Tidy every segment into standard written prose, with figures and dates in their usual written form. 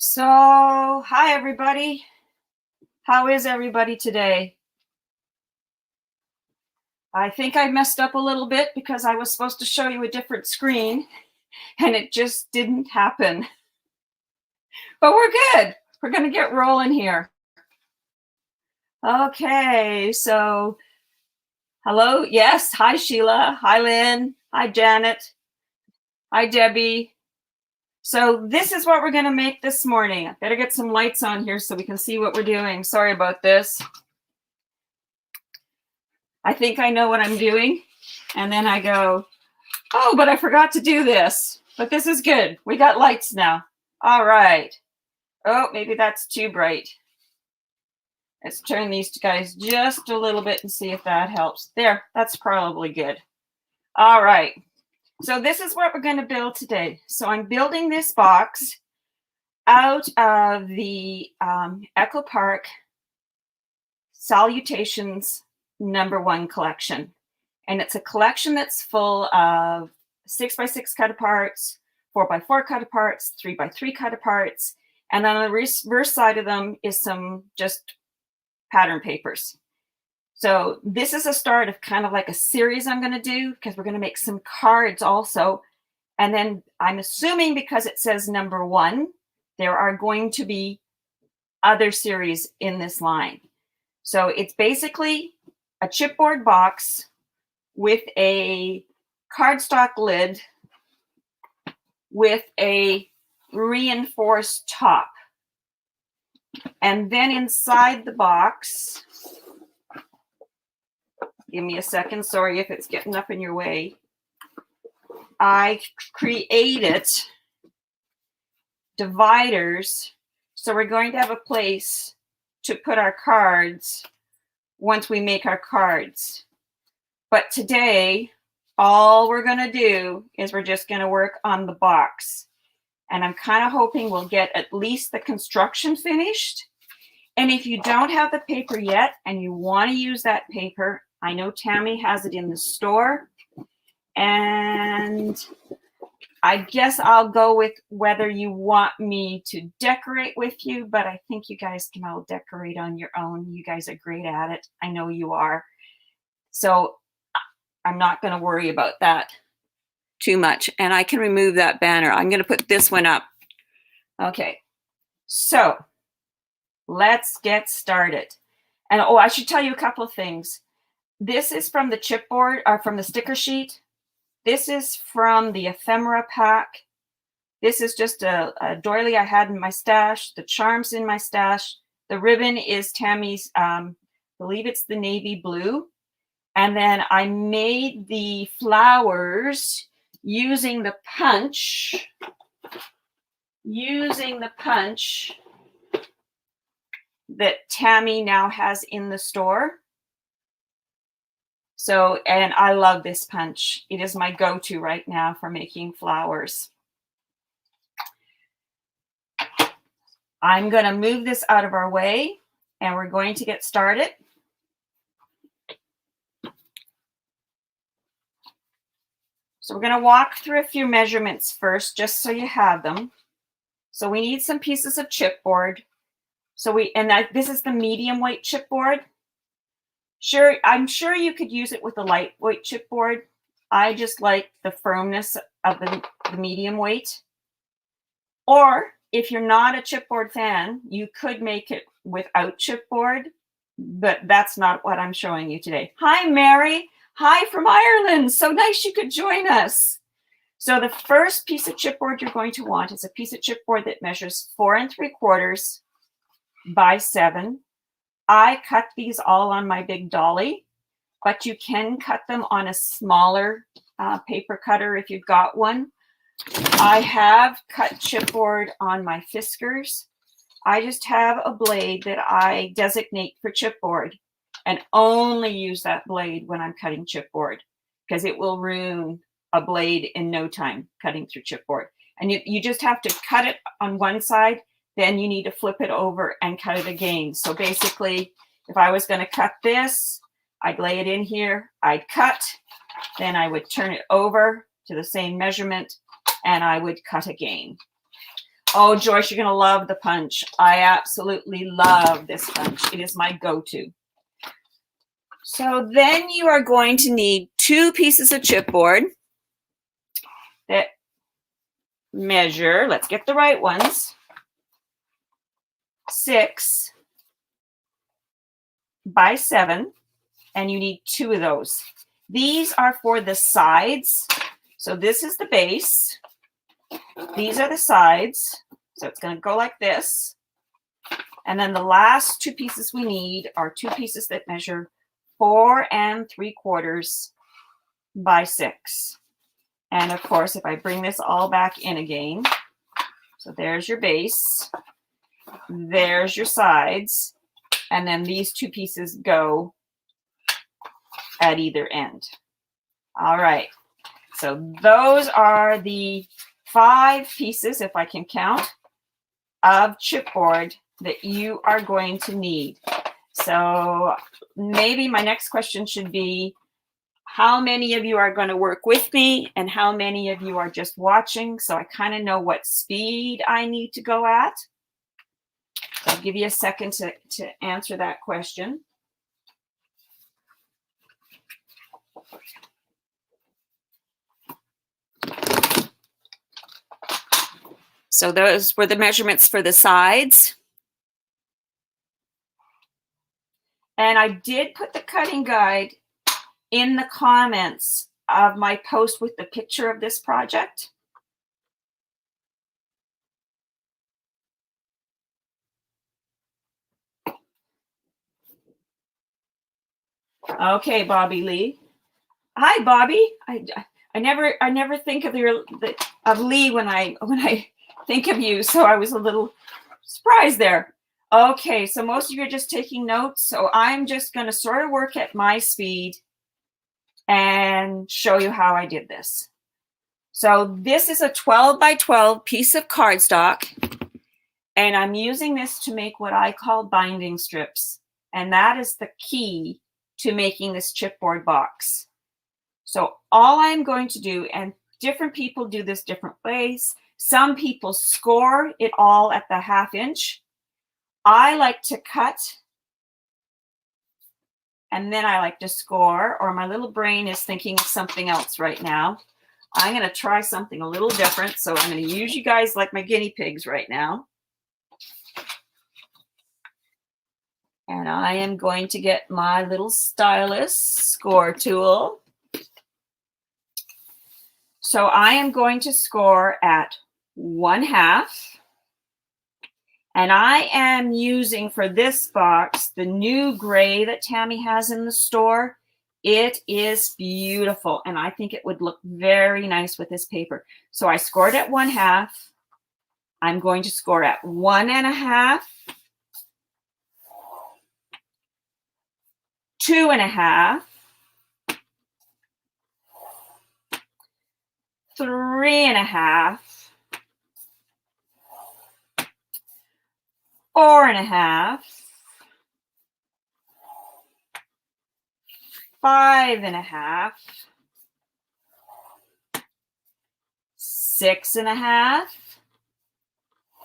So, hi everybody. How is everybody today? I think I messed up a little bit because I was supposed to show you a different screen and it just didn't happen. But we're good. We're going to get rolling here. Okay, so hello. Yes, hi Sheila. Hi Lynn. Hi Janet. Hi Debbie. So this is what we're going to make this morning. I better get some lights on here so we can see what we're doing. Sorry about this. I think I know what I'm doing. And then I go, oh, but I forgot to do this. But this is good. We got lights now. All right. Oh, maybe that's too bright. Let's turn these guys just a little bit and see if that helps. There, that's probably good. All right. So this is what we're going to build today. So I'm building this box out of the Echo Park Salutations #1 collection. And it's a collection that's full of 6x6 cut aparts, 4x4 cut aparts, 3x3 cut aparts. And then on the reverse side of them is some just pattern papers. So this is a start of kind of like a series I'm going to do because we're going to make some cards also. And then I'm assuming because it says #1, there are going to be other series in this line. So it's basically a chipboard box with a cardstock lid with a reinforced top. And then inside the box, give me a second, sorry if it's getting up in your way, I created dividers. So we're going to have a place to put our cards once we make our cards. But today, all we're going to do is we're just going to work on the box. And I'm kind of hoping we'll get at least the construction finished. And if you don't have the paper yet and you want to use that paper, I know Tammy has it in the store. And I guess I'll go with whether you want me to decorate with you, but I think you guys can all decorate on your own. You guys are great at it. I know you are. So I'm not going to worry about that too much. And I can remove that banner. I'm going to put this one up. Okay. So let's get started. And oh, I should tell you a couple of things. This is from the chipboard or from the sticker sheet. This is from the ephemera pack. This is just a doily I had in my stash. The charm's in my stash. The ribbon is Tammy's, I believe it's the navy blue. And then I made the flowers using the punch that Tammy now has in the store. So, and I love this punch. It is my go-to right now for making flowers. I'm going to move this out of our way and we're going to get started. So we're going to walk through a few measurements first, just so you have them. So we need some pieces of chipboard. So this is the medium weight chipboard. Sure, I'm sure you could use it with a lightweight chipboard. I just like the firmness of the medium weight. Or if you're not a chipboard fan, you could make it without chipboard, but that's not what I'm showing you today. Hi, Mary. Hi from Ireland. So nice you could join us. So the first piece of chipboard you're going to want is a piece of chipboard that measures 4 3/4 by 7. I cut these all on my big dolly, but you can cut them on a smaller paper cutter if you've got one. I have cut chipboard on my Fiskars. I just have a blade that I designate for chipboard and only use that blade when I'm cutting chipboard because it will ruin a blade in no time cutting through chipboard. And you just have to cut it on one side, then you need to flip it over and cut it again. So basically, if I was going to cut this, I'd lay it in here, I'd cut, then I would turn it over to the same measurement, and I would cut again. Oh, Joyce, you're going to love the punch. I absolutely love this punch. It is my go-to. So then you are going to need 2 pieces of chipboard that measure, let's get the right ones, 6 by 7, and you need 2 of those. These are for the sides. So this is the base. These are the sides. So it's going to go like this. And then the last 2 pieces we need are 2 pieces that measure 4 3/4 by 6. And of course, if I bring this all back in again, so there's your base, there's your sides, and then these 2 pieces go at either end. All right, so those are the 5 pieces, if I can count, of chipboard that you are going to need. So maybe my next question should be, how many of you are going to work with me and how many of you are just watching, so I kind of know what speed I need to go at? So I'll give you a second to answer that question. So those were the measurements for the sides. And I did put the cutting guide in the comments of my post with the picture of this project. Okay, Bobby Lee. Hi, Bobby. I never think of Lee when I think of you, so I was a little surprised there. Okay, so most of you are just taking notes, so I'm just going to sort of work at my speed and show you how I did this. So this is a 12 by 12 piece of cardstock, and I'm using this to make what I call binding strips, and that is the key to making this chipboard box. So all I'm going to do, and different people do this different ways. Some people score it all at the 1/2 inch. I like to cut, and then I like to score, or my little brain is thinking of something else right now. I'm going to try something a little different, so I'm going to use you guys like my guinea pigs right now. And I am going to get my little stylus score tool. So I am going to score at 1/2. And I am using for this box the new gray that Tammy has in the store. It is beautiful, and I think it would look very nice with this paper. So I scored at 1/2. I'm going to score at 1.5, 2.5, 3.5, 4.5, 5.5, 6.5.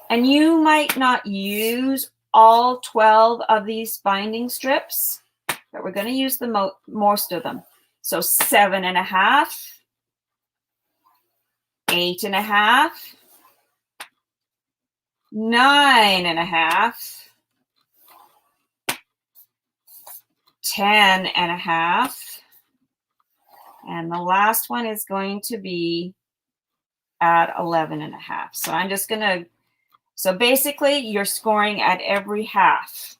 And you might not use all 12 of these binding strips, but we're going to use the most of them. So 7.5, 8.5, 9.5, 10.5, and the last one is going to be at 11.5. So I'm just going to, so basically you're scoring at every 1/2.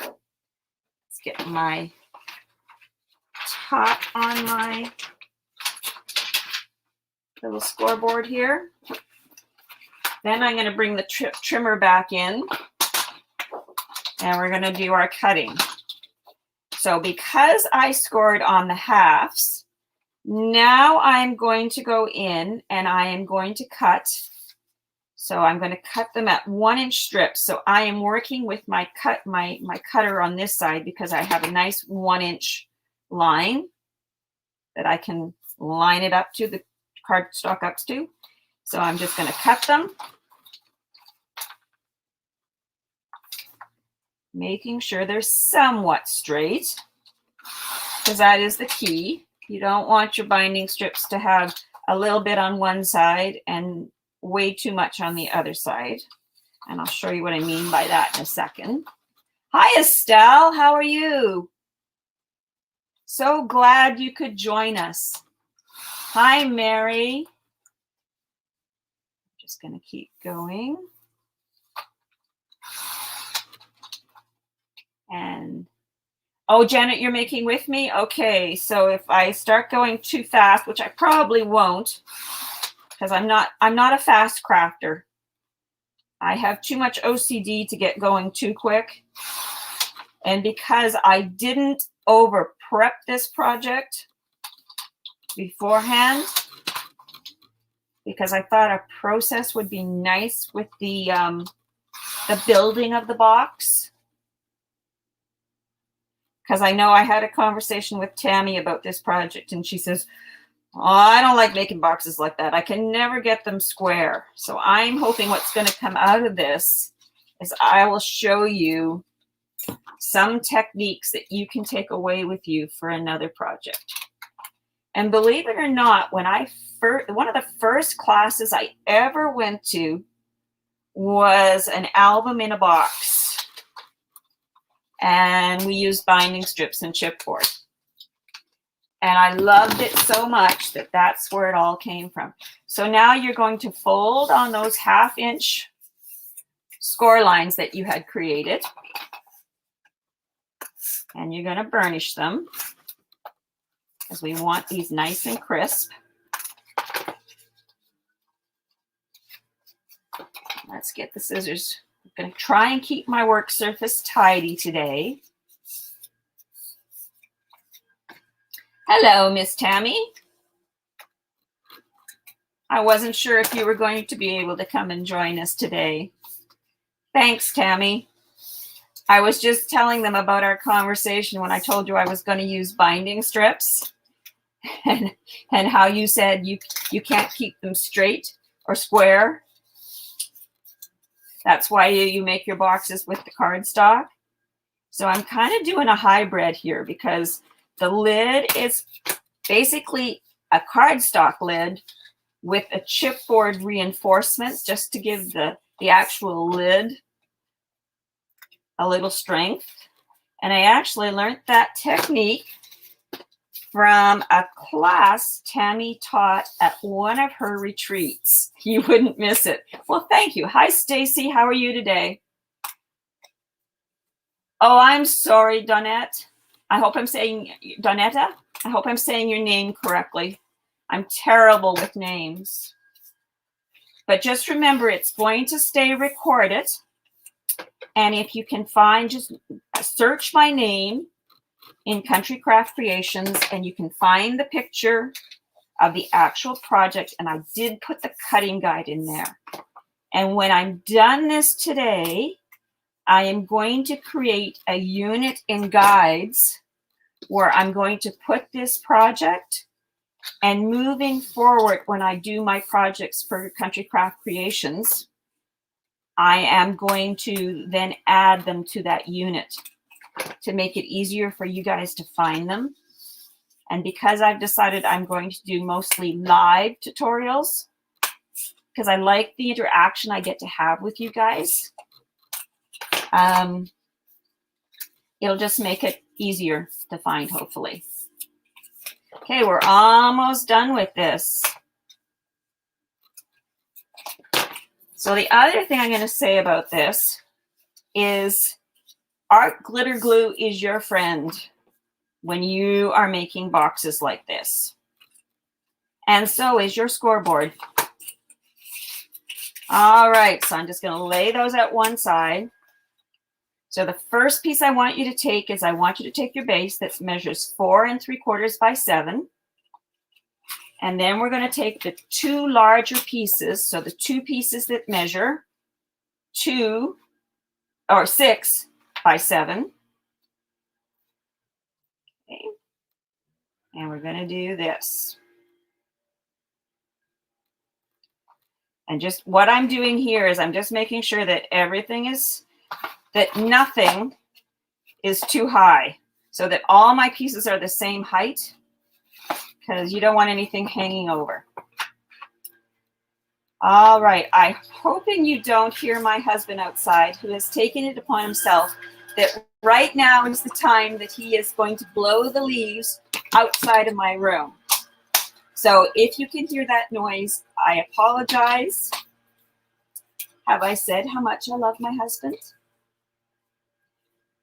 Let's get my top on my little scoreboard here. Then I'm going to bring the trimmer back in, and we're going to do our cutting. So because I scored on the halves, now I'm going to go in and I am going to cut. So I'm going to cut them at 1-inch strips. So I am working with my cutter on this side because I have a nice 1-inch line that I can line it up to, the cardstock up to. So I'm just going to cut them, making sure they're somewhat straight, because that is the key. You don't want your binding strips to have a little bit on one side and way too much on the other side. And I'll show you what I mean by that in a second. Hi, Estelle. How are you? So glad you could join us. Hi, Mary. Just going to keep going. And oh, Janet, you're making with me? Okay, so if I start going too fast, which I probably won't, because I'm not a fast crafter. I have too much OCD to get going too quick. And because I didn't over prep this project beforehand, because I thought a process would be nice with the building of the box. Because I know I had a conversation with Tammy about this project, and she says, oh, I don't like making boxes like that. I can never get them square. So I'm hoping what's going to come out of this is I will show you some techniques that you can take away with you for another project. And believe it or not, when one of the first classes I ever went to was an album in a box. And we used binding strips and chipboard. And I loved it so much that that's where it all came from. So now you're going to fold on those 1/2-inch score lines that you had created. And you're going to burnish them because we want these nice and crisp. Let's get the scissors. I'm going to try and keep my work surface tidy today. Hello, Miss Tammy. I wasn't sure if you were going to be able to come and join us today. Thanks, Tammy. I was just telling them about our conversation when I told you I was going to use binding strips and how you said you can't keep them straight or square. That's why you make your boxes with the cardstock. So I'm kind of doing a hybrid here because the lid is basically a cardstock lid with a chipboard reinforcement just to give the actual lid a little strength. And I actually learned that technique from a class Tammy taught at one of her retreats. You wouldn't miss it. Well, thank you. Hi, Stacy. How are you today? Oh, I'm sorry, Donette. I hope I'm saying Donetta. I hope I'm saying your name correctly. I'm terrible with names. But just remember, it's going to stay recorded. And if you can find, just search my name in Country Craft Creations, and you can find the picture of the actual project. And I did put the cutting guide in there. And when I'm done this today, I am going to create a unit in guides where I'm going to put this project, and moving forward when I do my projects for Country Craft Creations, I am going to then add them to that unit to make it easier for you guys to find them. And because I've decided I'm going to do mostly live tutorials, because I like the interaction I get to have with you guys, it'll just make it easier to find, hopefully. Okay, we're almost done with this. So the other thing I'm going to say about this is art glitter glue is your friend when you are making boxes like this. And so is your scoreboard. All right, so I'm just going to lay those at one side. So the first piece I want you to take is I want you to take your base that measures 4 3/4 by 7. And then we're going to take the two larger pieces. So the two pieces that measure 6 by 7. Okay. And we're going to do this. And just what I'm doing here is I'm just making sure that nothing is too high, so that all my pieces are the same height, because you don't want anything hanging over. All right, I'm hoping you don't hear my husband outside, who has taken it upon himself that right now is the time that he is going to blow the leaves outside of my room. So if you can hear that noise, I apologize. Have I said how much I love my husband?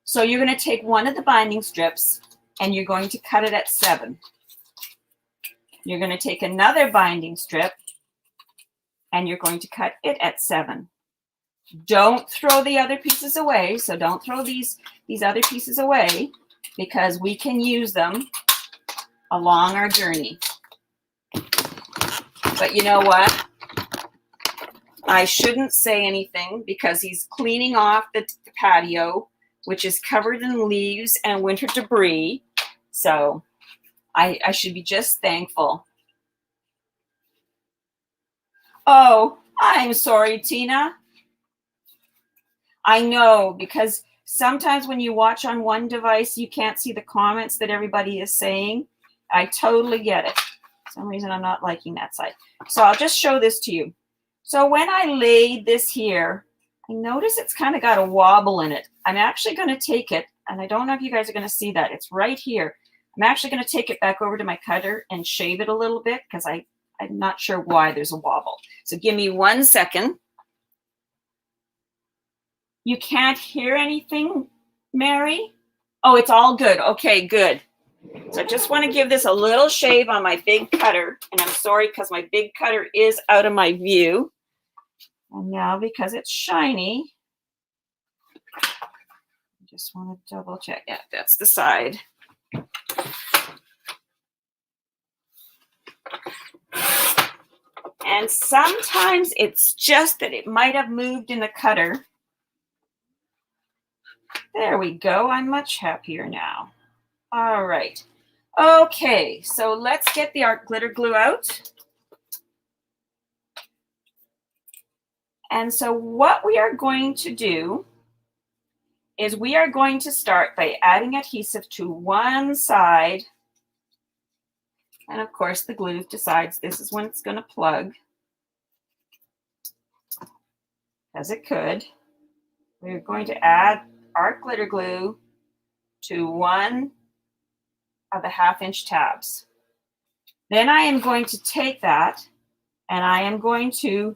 So you're going to take one of the binding strips and you're going to cut it at 7. You're going to take another binding strip and you're going to cut it at 7. Don't throw the other pieces away. So don't throw these other pieces away, because we can use them along our journey. But you know what? I shouldn't say anything because he's cleaning off the patio, which is covered in leaves and winter debris. So I should be just thankful. Oh, I'm sorry, Tina. I know, because sometimes when you watch on one device, you can't see the comments that everybody is saying. I totally get it. For some reason, I'm not liking that side. So I'll just show this to you. So when I laid this here, I notice it's kind of got a wobble in it. I'm actually going to take it, and I don't know if you guys are going to see that. It's right here. I'm actually going to take it back over to my cutter and shave it a little bit, because I'm not sure why there's a wobble. So give me 1 second. You can't hear anything, Mary? Oh, it's all good. Okay, good. So I just want to give this a little shave on my big cutter. And I'm sorry because my big cutter is out of my view. And now because it's shiny, I just want to double check. Yeah, that's the side. And sometimes it's just that it might have moved in the cutter. There we go. I'm much happier now. All right. Okay, so let's get the art glitter glue out. And so what we are going to do is we are going to start by adding adhesive to one side. And of course, the glue decides this is when it's going to plug, as it could. We're going to add art glitter glue to one of the 1/2-inch tabs. Then I am going to take that and I am going to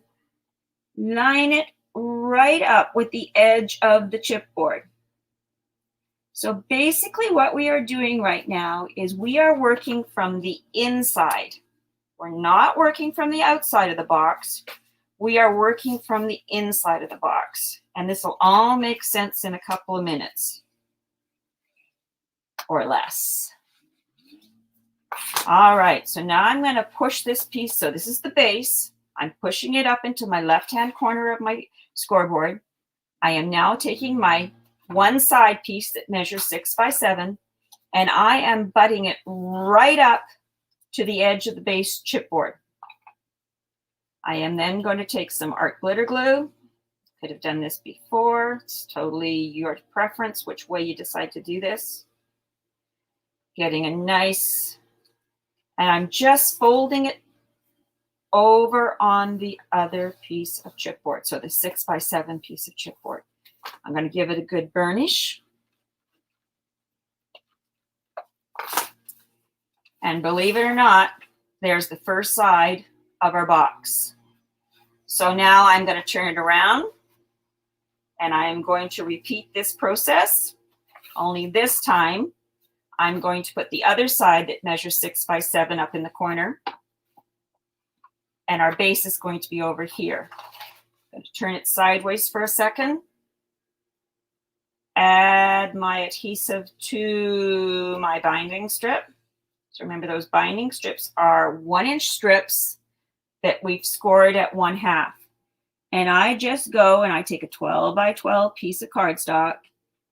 line it right up with the edge of the chipboard. So basically what we are doing right now is we are working from the inside. We're not working from the outside of the box. We are working from the inside of the box. And this will all make sense in a couple of minutes or less. All right, so now I'm going to push this piece. So this is the base. I'm pushing it up into my left-hand corner of my scoreboard. I am now taking my one side piece that measures 6 by 7, and I am butting it right up to the edge of the base chipboard. I am then going to take some art glitter glue. Could have done this before. It's totally your preference which way you decide to do this. Getting a nice, and I'm just folding it over on the other piece of chipboard. So the 6 by 7 piece of chipboard. I'm going to give it a good burnish. And believe it or not, there's the first side of our box. So now I'm going to turn it around and I am going to repeat this process. Only this time, I'm going to put the other side that measures 6 by 7 up in the corner. and our base is going to be over here. I'm going to turn it sideways for a second. Add my adhesive to my binding strip. So remember, those binding strips are 1-inch strips that we've scored at 1/2. And I just go and I take a 12 by 12 piece of cardstock.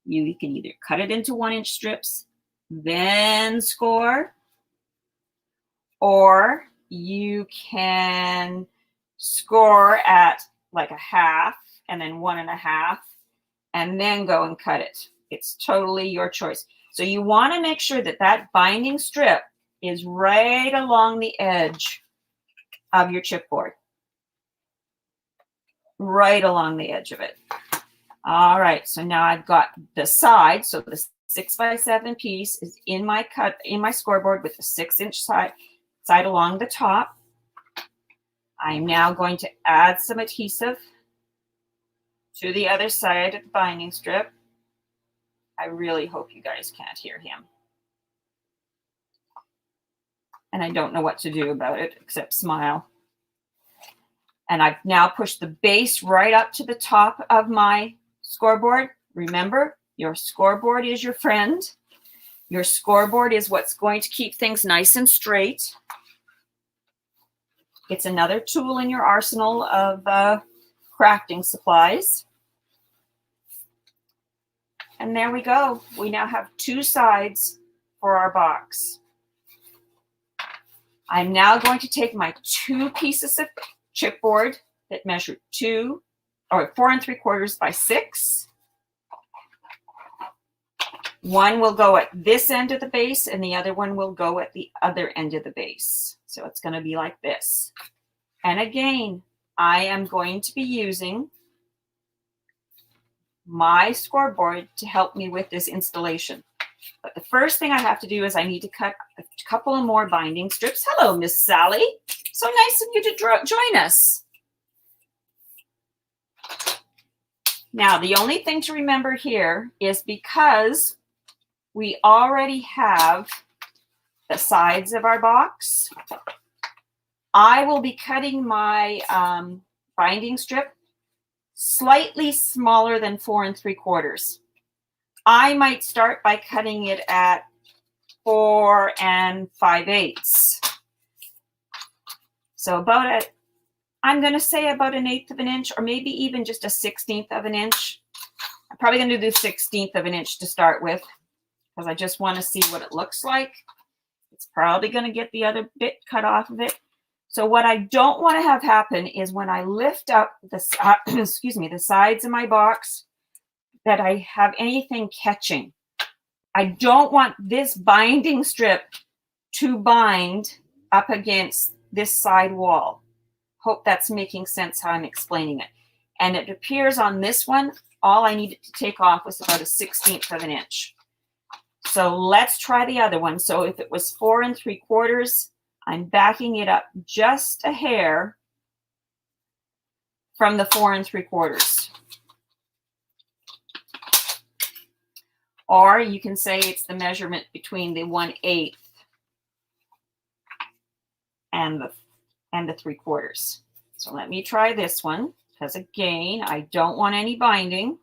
You can either cut it into 1-inch strips, then score, or you can score at like 1/2 and then 1.5 and then go and cut it. It's totally your choice. So you want to make sure that that binding strip is right along the edge of your chipboard. Right along the edge of it. All right, so now I've got the side. So the 6 by 7 piece is in my scoreboard with the 6-inch side along the top. I'm now going to add some adhesive to the other side of the binding strip. I really hope you guys can't hear him. And I don't know what to do about it except smile. And I've now pushed the base right up to the top of my scoreboard. Remember, your scoreboard is your friend. Your scoreboard is what's going to keep things nice and straight. It's another tool in your arsenal of crafting supplies. And there we go. We now have 2 sides for our box. I'm now going to take my 2 pieces of chipboard that measure 4 3/4 by 6. One will go at this end of the base and the other one will go at the other end of the base. So it's going to be like this. And again, I am going to be using my scoreboard to help me with this installation. But the first thing I have to do is I need to cut a couple of more binding strips. Hello, Miss Sally. So nice of you to join us. Now, the only thing to remember here is because we already have the sides of our box, I will be cutting my binding strip slightly smaller than 4 3/4. I might start by cutting it at 4 5/8. So I'm going to say about 1/8 of an inch, or maybe even just a 1/16 of an inch. I'm probably going to do 1/16 of an inch to start with, because I just want to see what it looks like. It's probably going to get the other bit cut off of it. So what I don't want to have happen is when I lift up the sides of my box, that I have anything catching. I don't want this binding strip to bind up against this side wall. Hope that's making sense how I'm explaining it. And it appears on this one, all I needed to take off was about a 1/16 of an inch. So let's try the other one. So if it was 4 3/4, I'm backing it up just a hair from the 4 3/4. Or you can say it's the measurement between the 1/8 and the 3/4. So let me try this one, because again, I don't want any binding.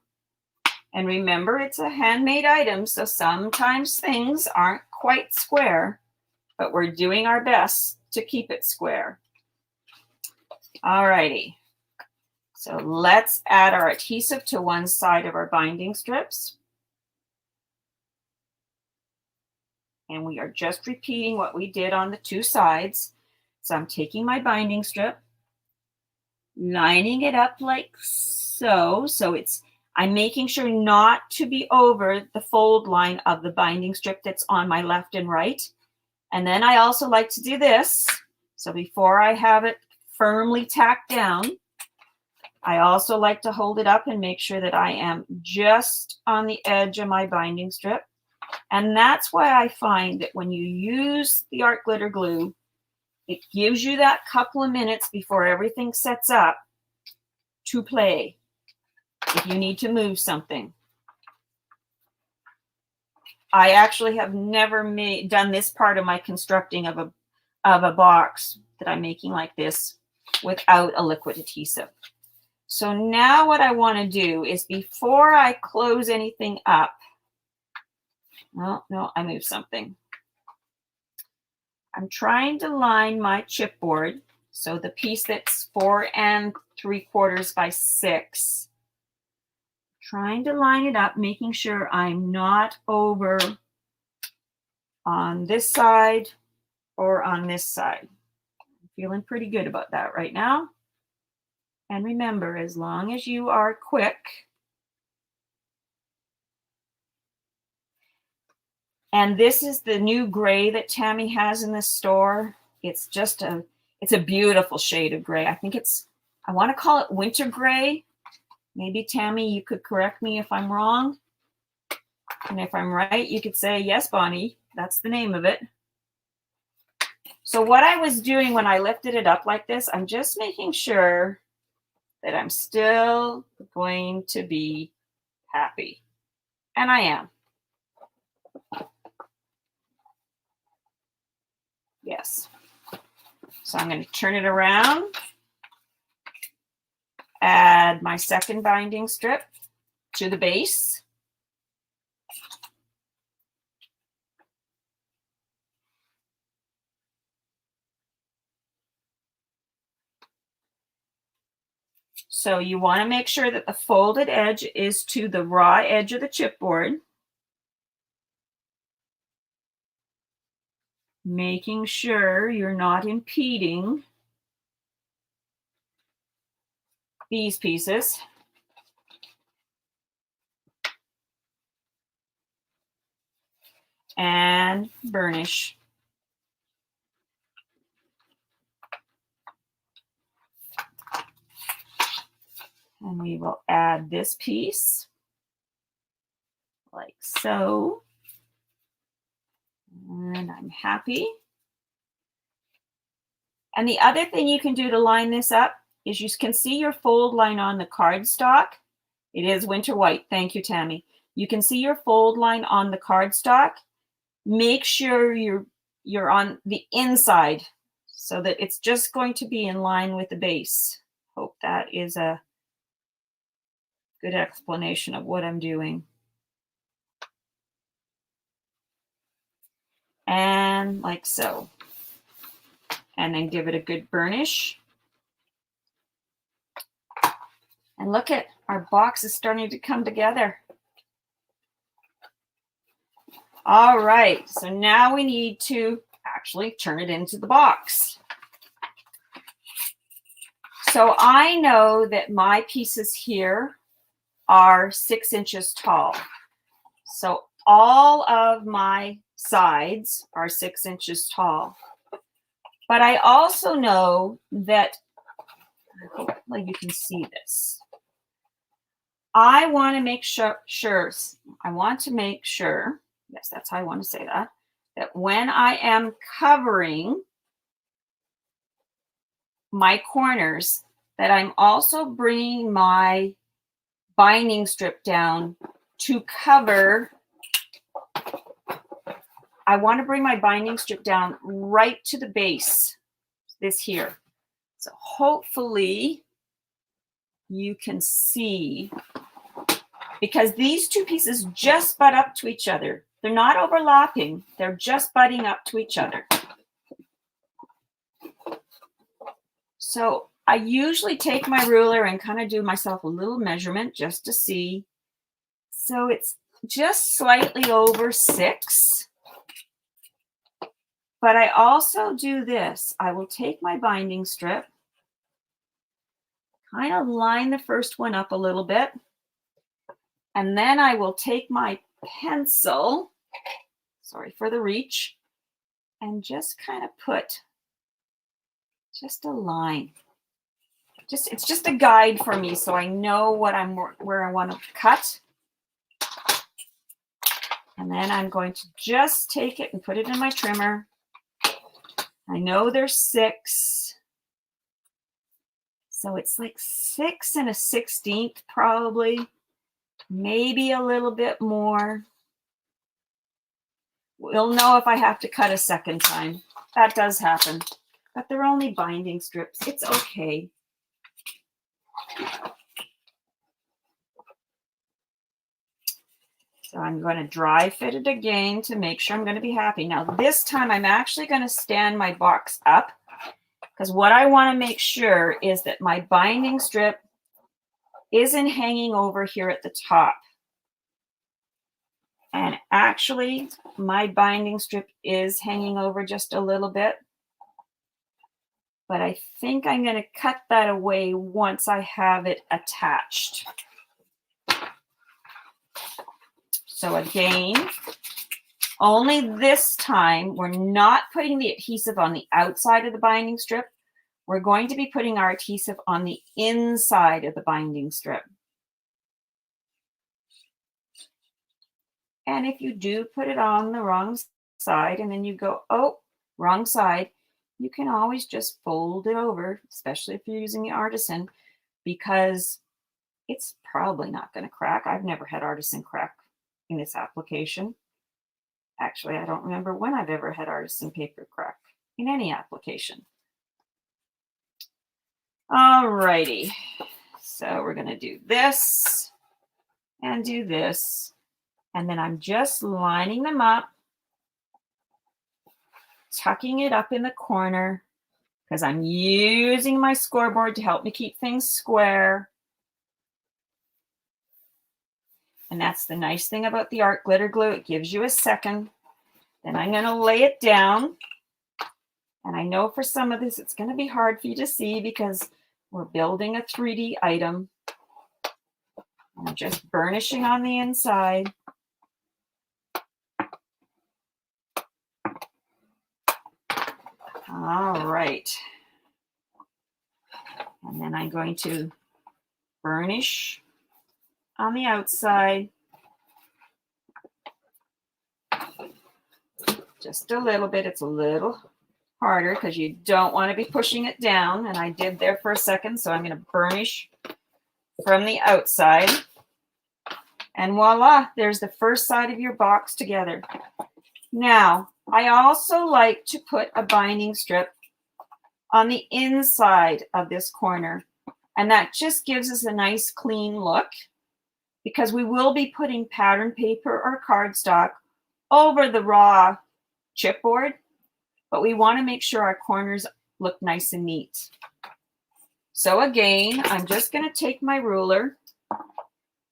And remember, it's a handmade item, so sometimes things aren't quite square, but we're doing our best to keep it square. All righty. So let's add our adhesive to one side of our binding strips. And we are just repeating what we did on the 2 sides. So I'm taking my binding strip, lining it up like so. So I'm making sure not to be over the fold line of the binding strip that's on my left and right. And then I also like to do this. So before I have it firmly tacked down, I also like to hold it up and make sure that I am just on the edge of my binding strip. And that's why I find that when you use the art glitter glue, it gives you that couple of minutes before everything sets up to play if you need to move something. I actually have never done this part of my constructing of a box that I'm making like this without a liquid adhesive. So now what I want to do is, before I close anything up, oh, no, I moved something. I'm trying to line my chipboard, so the piece that's 4 3/4 by 6, trying to line it up, making sure I'm not over on this side or on this side. I'm feeling pretty good about that right now. And remember, as long as you are quick, and this is the new gray that Tammy has in the store. It's just it's a beautiful shade of gray. I want to call it winter gray. Maybe Tammy, you could correct me if I'm wrong. And if I'm right, you could say, yes, Bonnie, that's the name of it. So what I was doing when I lifted it up like this, I'm just making sure that I'm still going to be happy. And I am. Yes. So I'm going to turn it around, add my second binding strip to the base. So you want to make sure that the folded edge is to the raw edge of the chipboard. Making sure you're not impeding these pieces. And burnish. And we will add this piece like so. And I'm happy. And the other thing you can do to line this up is, you can see your fold line on the cardstock. It is winter white. Thank you, Tammy. You can see your fold line on the cardstock. Make sure you're on the inside so that it's just going to be in line with the base. Hope that is a good explanation of what I'm doing. And like so. And then give it a good burnish. And look at our box is starting to come together. All right, so now we need to actually turn it into the box. So I know that my pieces here are 6 inches tall. So all of my sides are 6 inches tall. But I also know that, hopefully you can see this. I want to make sure, yes, that's how I want to say that when I am covering my corners, that I'm also bringing my binding strip down to cover. I want to bring my binding strip down right to the base, this here. So hopefully you can see, because these two pieces just butt up to each other. They're not overlapping. They're just butting up to each other. So I usually take my ruler and kind of do myself a little measurement just to see. So it's just slightly over 6. But I also do this. I will take my binding strip, kind of line the first one up a little bit. And then I will take my pencil, sorry for the reach, and just kind of put just a line. It's just a guide for me, so I know where I want to cut. And then I'm going to just take it and put it in my trimmer. I know there's 6. So it's like 6 1/16 probably. Maybe a little bit more. We'll know if I have to cut a second time. That does happen. but they're only binding strips. It's okay. So I'm going to dry fit it again to make sure I'm going to be happy. Now this time I'm actually going to stand my box up, because what I want to make sure is that my binding strip isn't hanging over here at the top. And actually my binding strip is hanging over just a little bit, but I think I'm going to cut that away once I have it attached. So again, only this time we're not putting the adhesive on the outside of the binding strip. We're going to be putting our adhesive on the inside of the binding strip. And if you do put it on the wrong side and then you go, oh, wrong side, you can always just fold it over, especially if you're using the artisan, because it's probably not going to crack. I've never had artisan crack in this application. Actually, I don't remember when I've ever had artisan paper crack in any application. All righty, so we're going to do this and do this, and then I'm just lining them up, tucking it up in the corner, because I'm using my scoreboard to help me keep things square. And that's the nice thing about the art glitter glue. It gives you a second. Then I'm going to lay it down. And I know for some of this, it's going to be hard for you to see because we're building a 3D item. I'm just burnishing on the inside. All right. And then I'm going to burnish on the outside. Just a little bit. It's a little harder because you don't want to be pushing it down. And I did there for a second. So I'm going to burnish from the outside. And voila, there's the first side of your box together. Now, I also like to put a binding strip on the inside of this corner. And that just gives us a nice clean look, because we will be putting pattern paper or cardstock over the raw chipboard, but we want to make sure our corners look nice and neat. So again, I'm just going to take my ruler,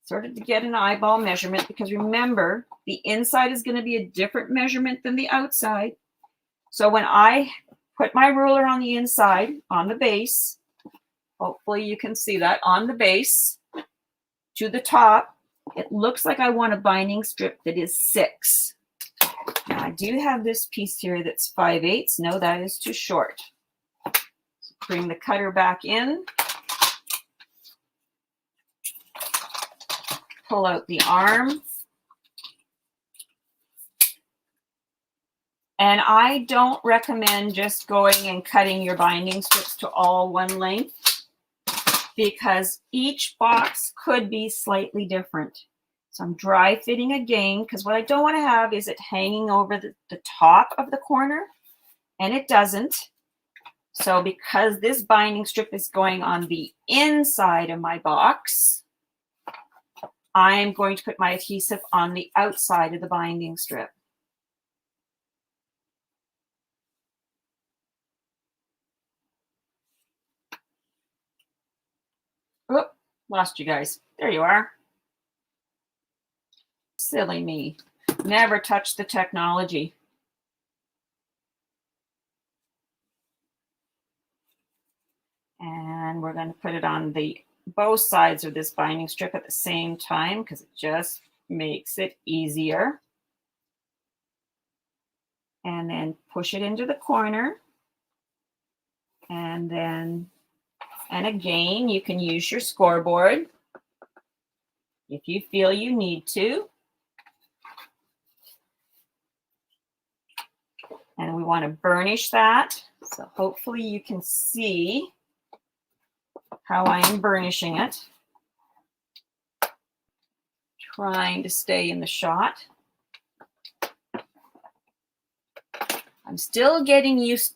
sort of to get an eyeball measurement, because remember, the inside is going to be a different measurement than the outside. So when I put my ruler on the inside, on the base, hopefully you can see that, on the base to the top, it looks like I want a binding strip that is 6. Now I do have this piece here that's 5/8. No, that is too short. Bring the cutter back in. Pull out the arm. And I don't recommend just going and cutting your binding strips to all one length, because each box could be slightly different. So I'm dry fitting again, because what I don't want to have is it hanging over the top of the corner, and it doesn't. So because this binding strip is going on the inside of my box, I'm going to put my adhesive on the outside of the binding strip. Oop, lost you guys. There you are. Silly me. Never touch the technology. And we're going to put it on both sides of this binding strip at the same time, because it just makes it easier. And then push it into the corner. And then, and again, you can use your scoreboard if you feel you need to. And we want to burnish that. So hopefully you can see how I am burnishing it. Trying to stay in the shot. I'm still getting used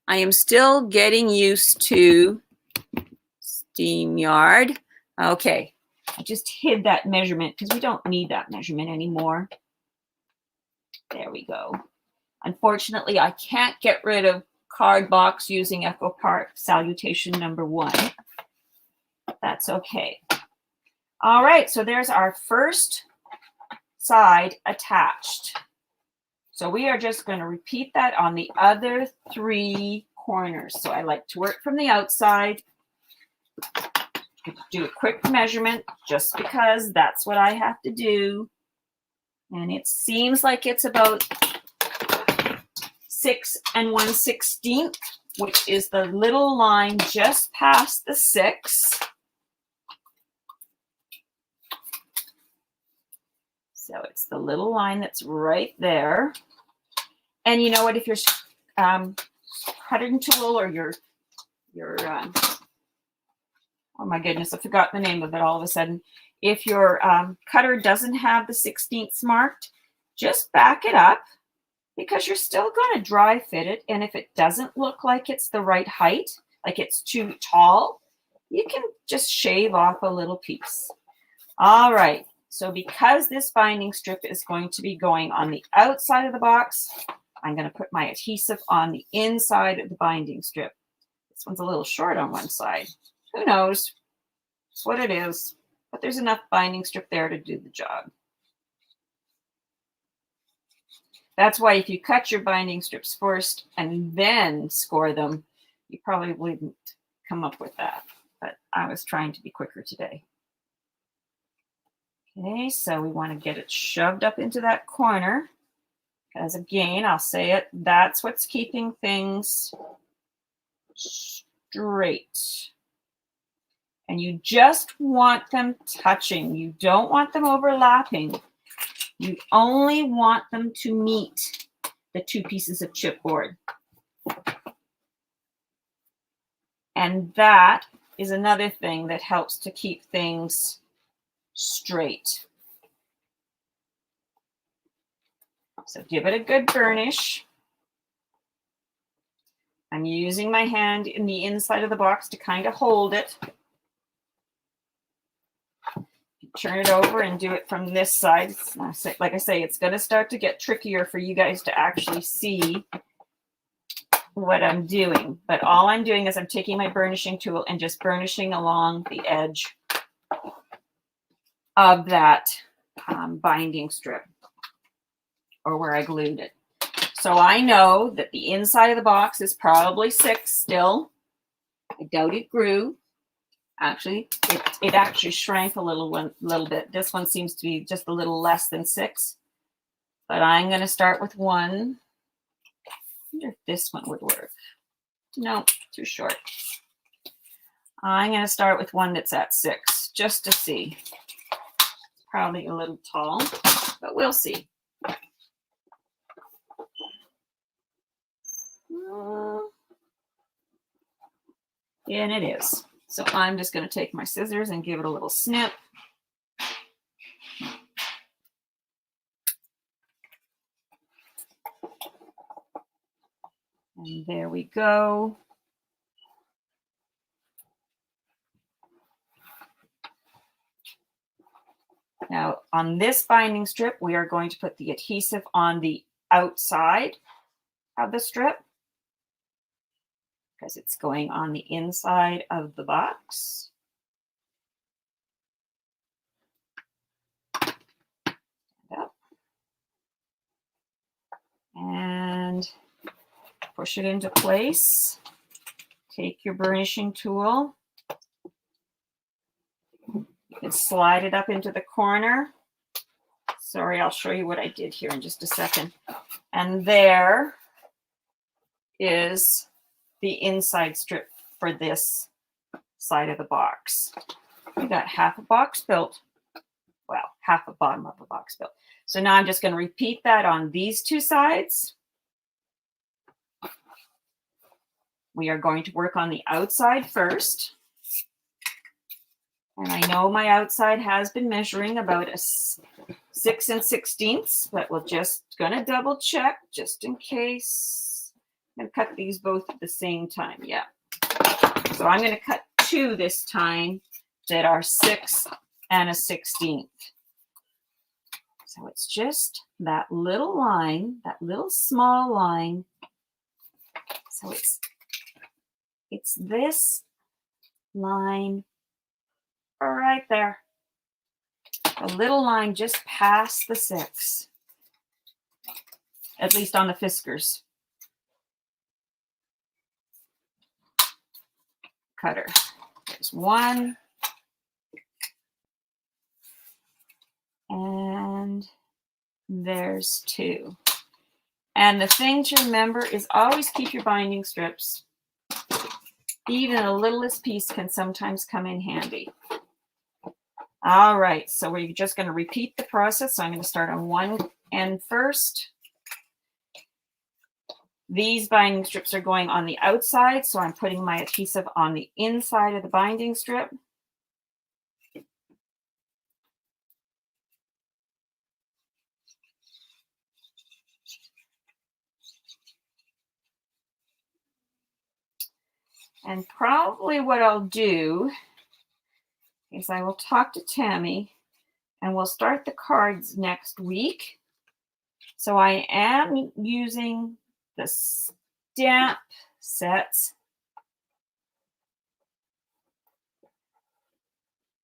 I am still getting used to StreamYard. Okay, I just hid that measurement because we don't need that measurement anymore. There we go. Unfortunately, I can't get rid of card box using Echo Park salutation number 1. That's okay. All right, so there's our first side attached. So we are just going to repeat that on the other 3 corners. So I like to work from the outside. Do a quick measurement just because that's what I have to do. And it seems like it's about 6 1/16, which is the little line just past the 6. So it's the little line that's right there. And you know what, if your cutting tool or your oh my goodness, I forgot the name of it all of a sudden. If your cutter doesn't have the 16ths marked, just back it up because you're still going to dry fit it. And if it doesn't look like it's the right height, like it's too tall, you can just shave off a little piece. All right. So because this binding strip is going to be going on the outside of the box, I'm going to put my adhesive on the inside of the binding strip. This one's a little short on one side. Who knows? It's what it is. But there's enough binding strip there to do the job. That's why if you cut your binding strips first and then score them, you probably wouldn't come up with that. But I was trying to be quicker today. Okay, so we want to get it shoved up into that corner. Because again, I'll say it, that's what's keeping things straight. And you just want them touching. You don't want them overlapping. You only want them to meet the 2 pieces of chipboard. And that is another thing that helps to keep things straight. So give it a good burnish. I'm using my hand in the inside of the box to kind of hold it. Turn it over and do it from this side. Like I say, it's going to start to get trickier for you guys to actually see what I'm doing. But all I'm doing is I'm taking my burnishing tool and just burnishing along the edge of that binding strip, or where I glued it. So I know that the inside of the box is probably 6 still. I doubt it grew. Actually, it actually shrank a little bit. This one seems to be just a little less than 6. But I'm going to start with 1. I wonder if this one would work. No, too short. I'm going to start with one that's at 6, just to see. Probably a little tall, but we'll see. And it is. So I'm just going to take my scissors and give it a little snip. And there we go. Now on this binding strip, we are going to put the adhesive on the outside of the strip, because it's going on the inside of the box. Up. And push it into place. Take your burnishing tool. You can slide it up into the corner. Sorry, I'll show you what I did here in just a second. And there is the inside strip for this side of the box. We got half a box built. Well, half a bottom of a box built. So now I'm just going to repeat that on these 2 sides. We are going to work on the outside first. And I know my outside has been measuring about a 6 1/16, but we're just going to double check just in case I'm going to cut these both at the same time. Yeah. So I'm going to cut 2 this time that are 6 and a 16th. So it's just that little line, that little small line. So it's this line right there. A little line just past the 6, at least on the Fiskars cutter. There's 1. And there's 2. And the thing to remember is always keep your binding strips. Even the littlest piece can sometimes come in handy. All right, so we're just going to repeat the process. So I'm going to start on one end first. These binding strips are going on the outside, so I'm putting my adhesive on the inside of the binding strip. And probably what I'll do is I will talk to Tammy and we'll start the cards next week. So I am using the stamp sets.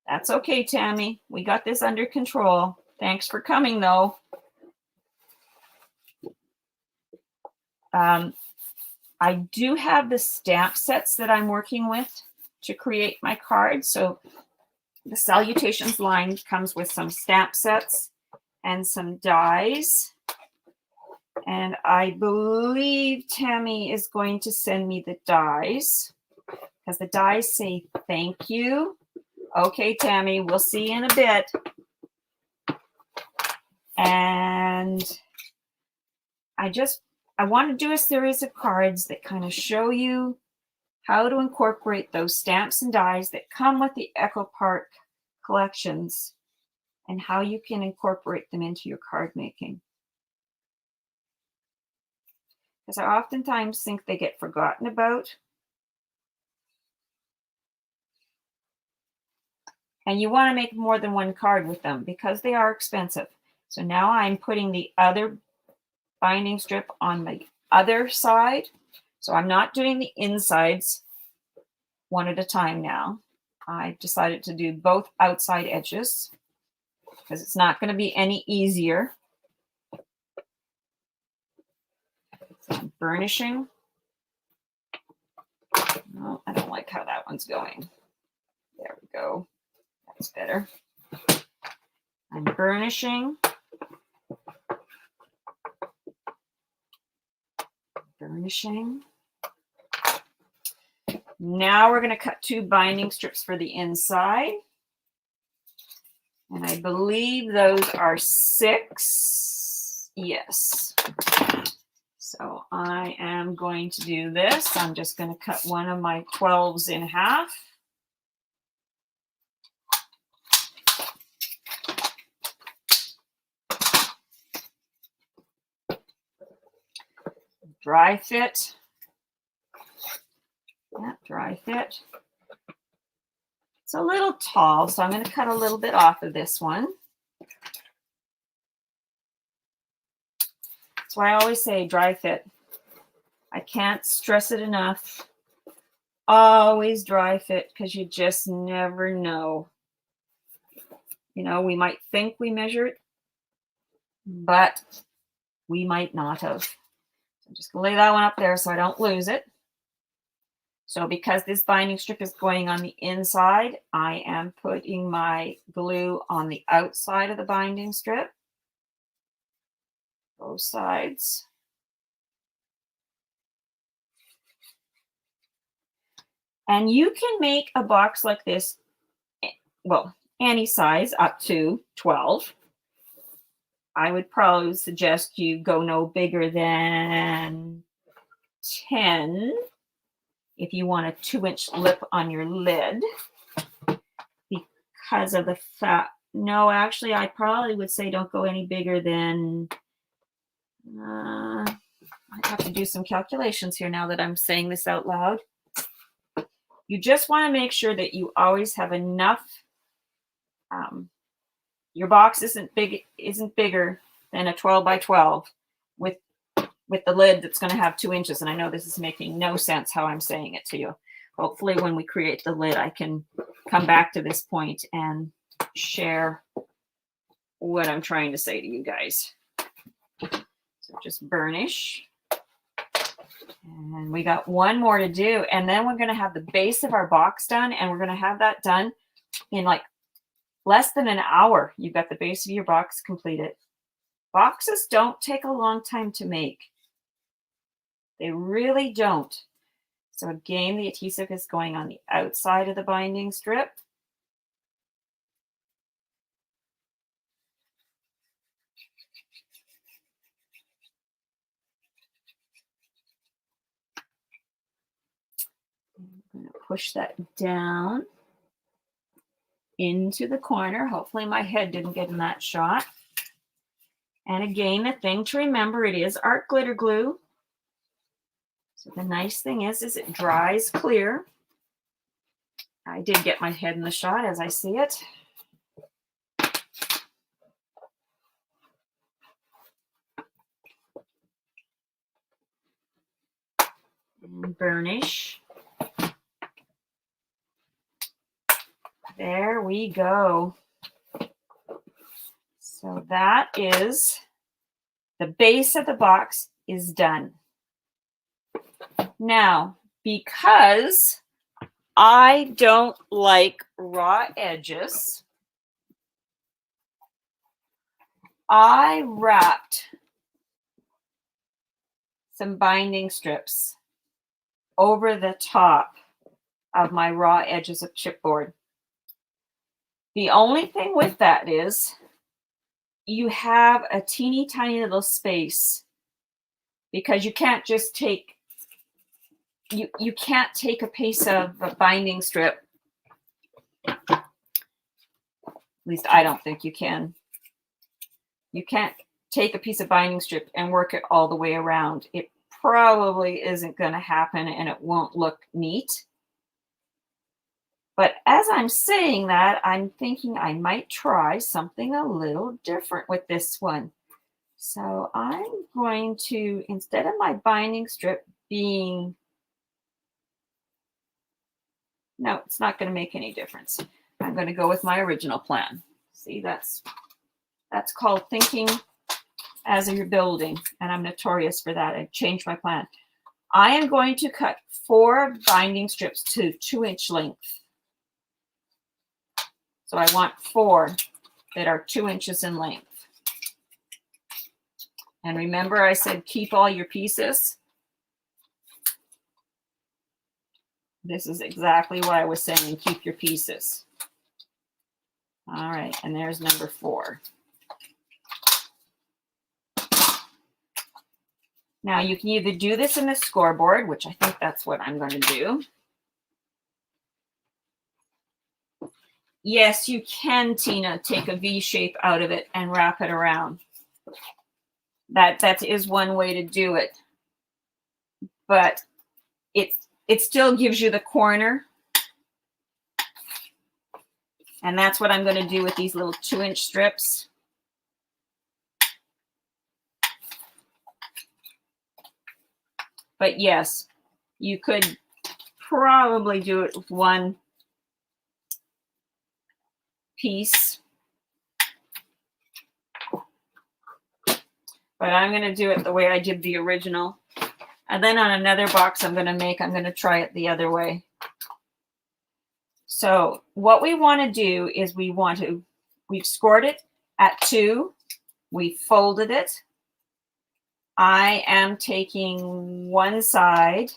That's okay, Tammy. We got this under control. Thanks for coming, though. I do have the stamp sets that I'm working with to create my cards. So the Salutations line comes with some stamp sets and some dies. And I believe Tammy is going to send me the dies because the dies say thank you. Okay, Tammy, we'll see you in a bit. And I want to do a series of cards that kind of show you how to incorporate those stamps and dies that come with the Echo Park collections and how you can incorporate them into your card making. Because I oftentimes think they get forgotten about. And you want to make more than one card with them because they are expensive. So now I'm putting the other binding strip on the other side. So I'm not doing the insides one at a time now. I've decided to do both outside edges because it's not going to be any easier. So I'm burnishing. No, I don't like how that one's going. There we go. That's better. I'm burnishing. Burnishing. Now we're going to cut 2 binding strips for the inside. And I believe those are 6. Yes. So I am going to do this. I'm just going to cut one of my 12s in half. Dry fit. Yeah, dry fit. It's a little tall, so I'm going to cut a little bit off of this one. That's why I always say dry fit. I can't stress it enough. Always dry fit because you just never know. You know, we might think we measured, but we might not have. I'm just going to lay that one up there so I don't lose it. So because this binding strip is going on the inside, I am putting my glue on the outside of the binding strip. Both sides. And you can make a box like this, well, any size up to 12. I would probably suggest you go no bigger than 10 if you want a 2-inch lip on your lid because of the fact, no, actually, I probably would say don't go any bigger than, I have to do some calculations here now that I'm saying this out loud. You just want to make sure that you always have enough. Your box isn't bigger than a 12 by 12 with the lid that's going to have 2 inches. And I know this is making no sense how I'm saying it to you. Hopefully when we create the lid, I can come back to this point and share what I'm trying to say to you guys. So just burnish. And we got one more to do. And then we're going to have the base of our box done. And we're going to have that done in like less than an hour. You've got the base of your box completed. Boxes don't take a long time to make. They really don't. So again, the adhesive is going on the outside of the binding strip. I'm going to push that down into the corner. Hopefully my head didn't get in that shot. And again, the thing to remember, it is art glitter glue. So the nice thing is it dries clear. I did get my head in the shot as I see it. And burnish. There we go. So that is, the base of the box is done. Now, because I don't like raw edges, I wrapped some binding strips over the top of my raw edges of chipboard. The only thing with that is you have a teeny tiny little space because you can't just take, you can't take a piece of a binding strip. At least I don't think you can. You can't take a piece of binding strip and work it all the way around. It probably isn't going to happen and it won't look neat. But as I'm saying that, I'm thinking I might try something a little different with this one. So I'm going to, instead of my binding strip being, no, it's not going to make any difference. I'm going to go with my original plan. See, that's called thinking as you're building, and I'm notorious for that. I changed my plan. I am going to cut 4 binding strips to 2-inch length. So I want 4 that are 2 inches in length. And remember I said keep all your pieces? This is exactly what I was saying, keep your pieces. All right, and there's number 4. Now you can either do this in the scoreboard, which I think that's what I'm going to do. Yes, you can, Tina, take a V shape out of it and wrap it around. That is one way to do it. But it still gives you the corner. And that's what I'm going to do with these little 2-inch strips. But yes, you could probably do it with 1 piece. But I'm going to do it the way I did the original. And then on another box I'm going to try it the other way. So what we want to do is we've scored it at 2. We folded it. I am taking one side,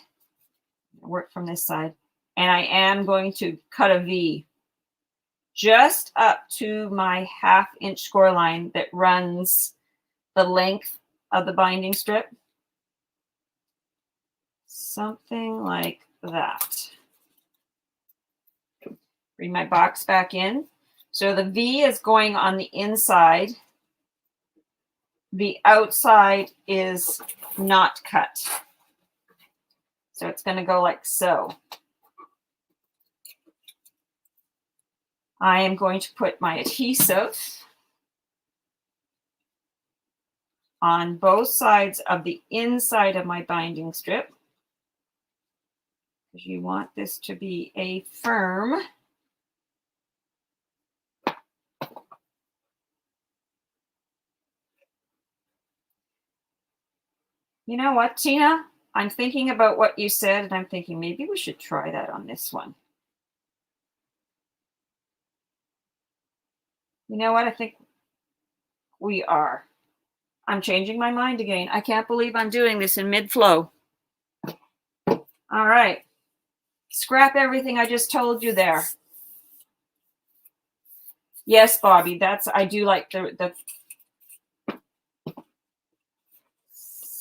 work from this side, and I am going to cut a V just up to my 1/2 inch score line that runs the length of the binding strip. Something like that. Bring my box back in. So the V is going on the inside. the outside is not cut. So it's going to go like so. I am going to put my adhesive on both sides of the inside of my binding strip, because you want this to be a firm. You know what, Tina? I'm thinking about what you said, and I'm thinking maybe we should try that on this one. You know what? I think we are. I'm changing my mind again. I can't believe I'm doing this in mid-flow. All right. Scrap everything I just told you there. Yes, Bobby, I do like the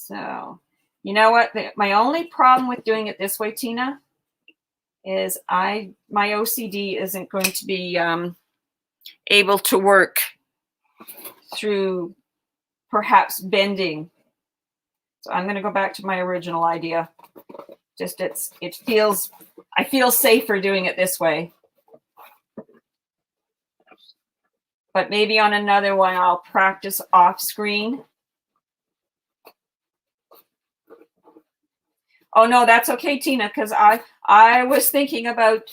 so, you know what? My only problem with doing it this way, Tina, is my OCD isn't going to be able to work through perhaps bending. So I'm going to go back to my original idea. Just I feel safer doing it this way. But maybe on another one, I'll practice off screen. Oh no, that's okay, Tina, because I was thinking about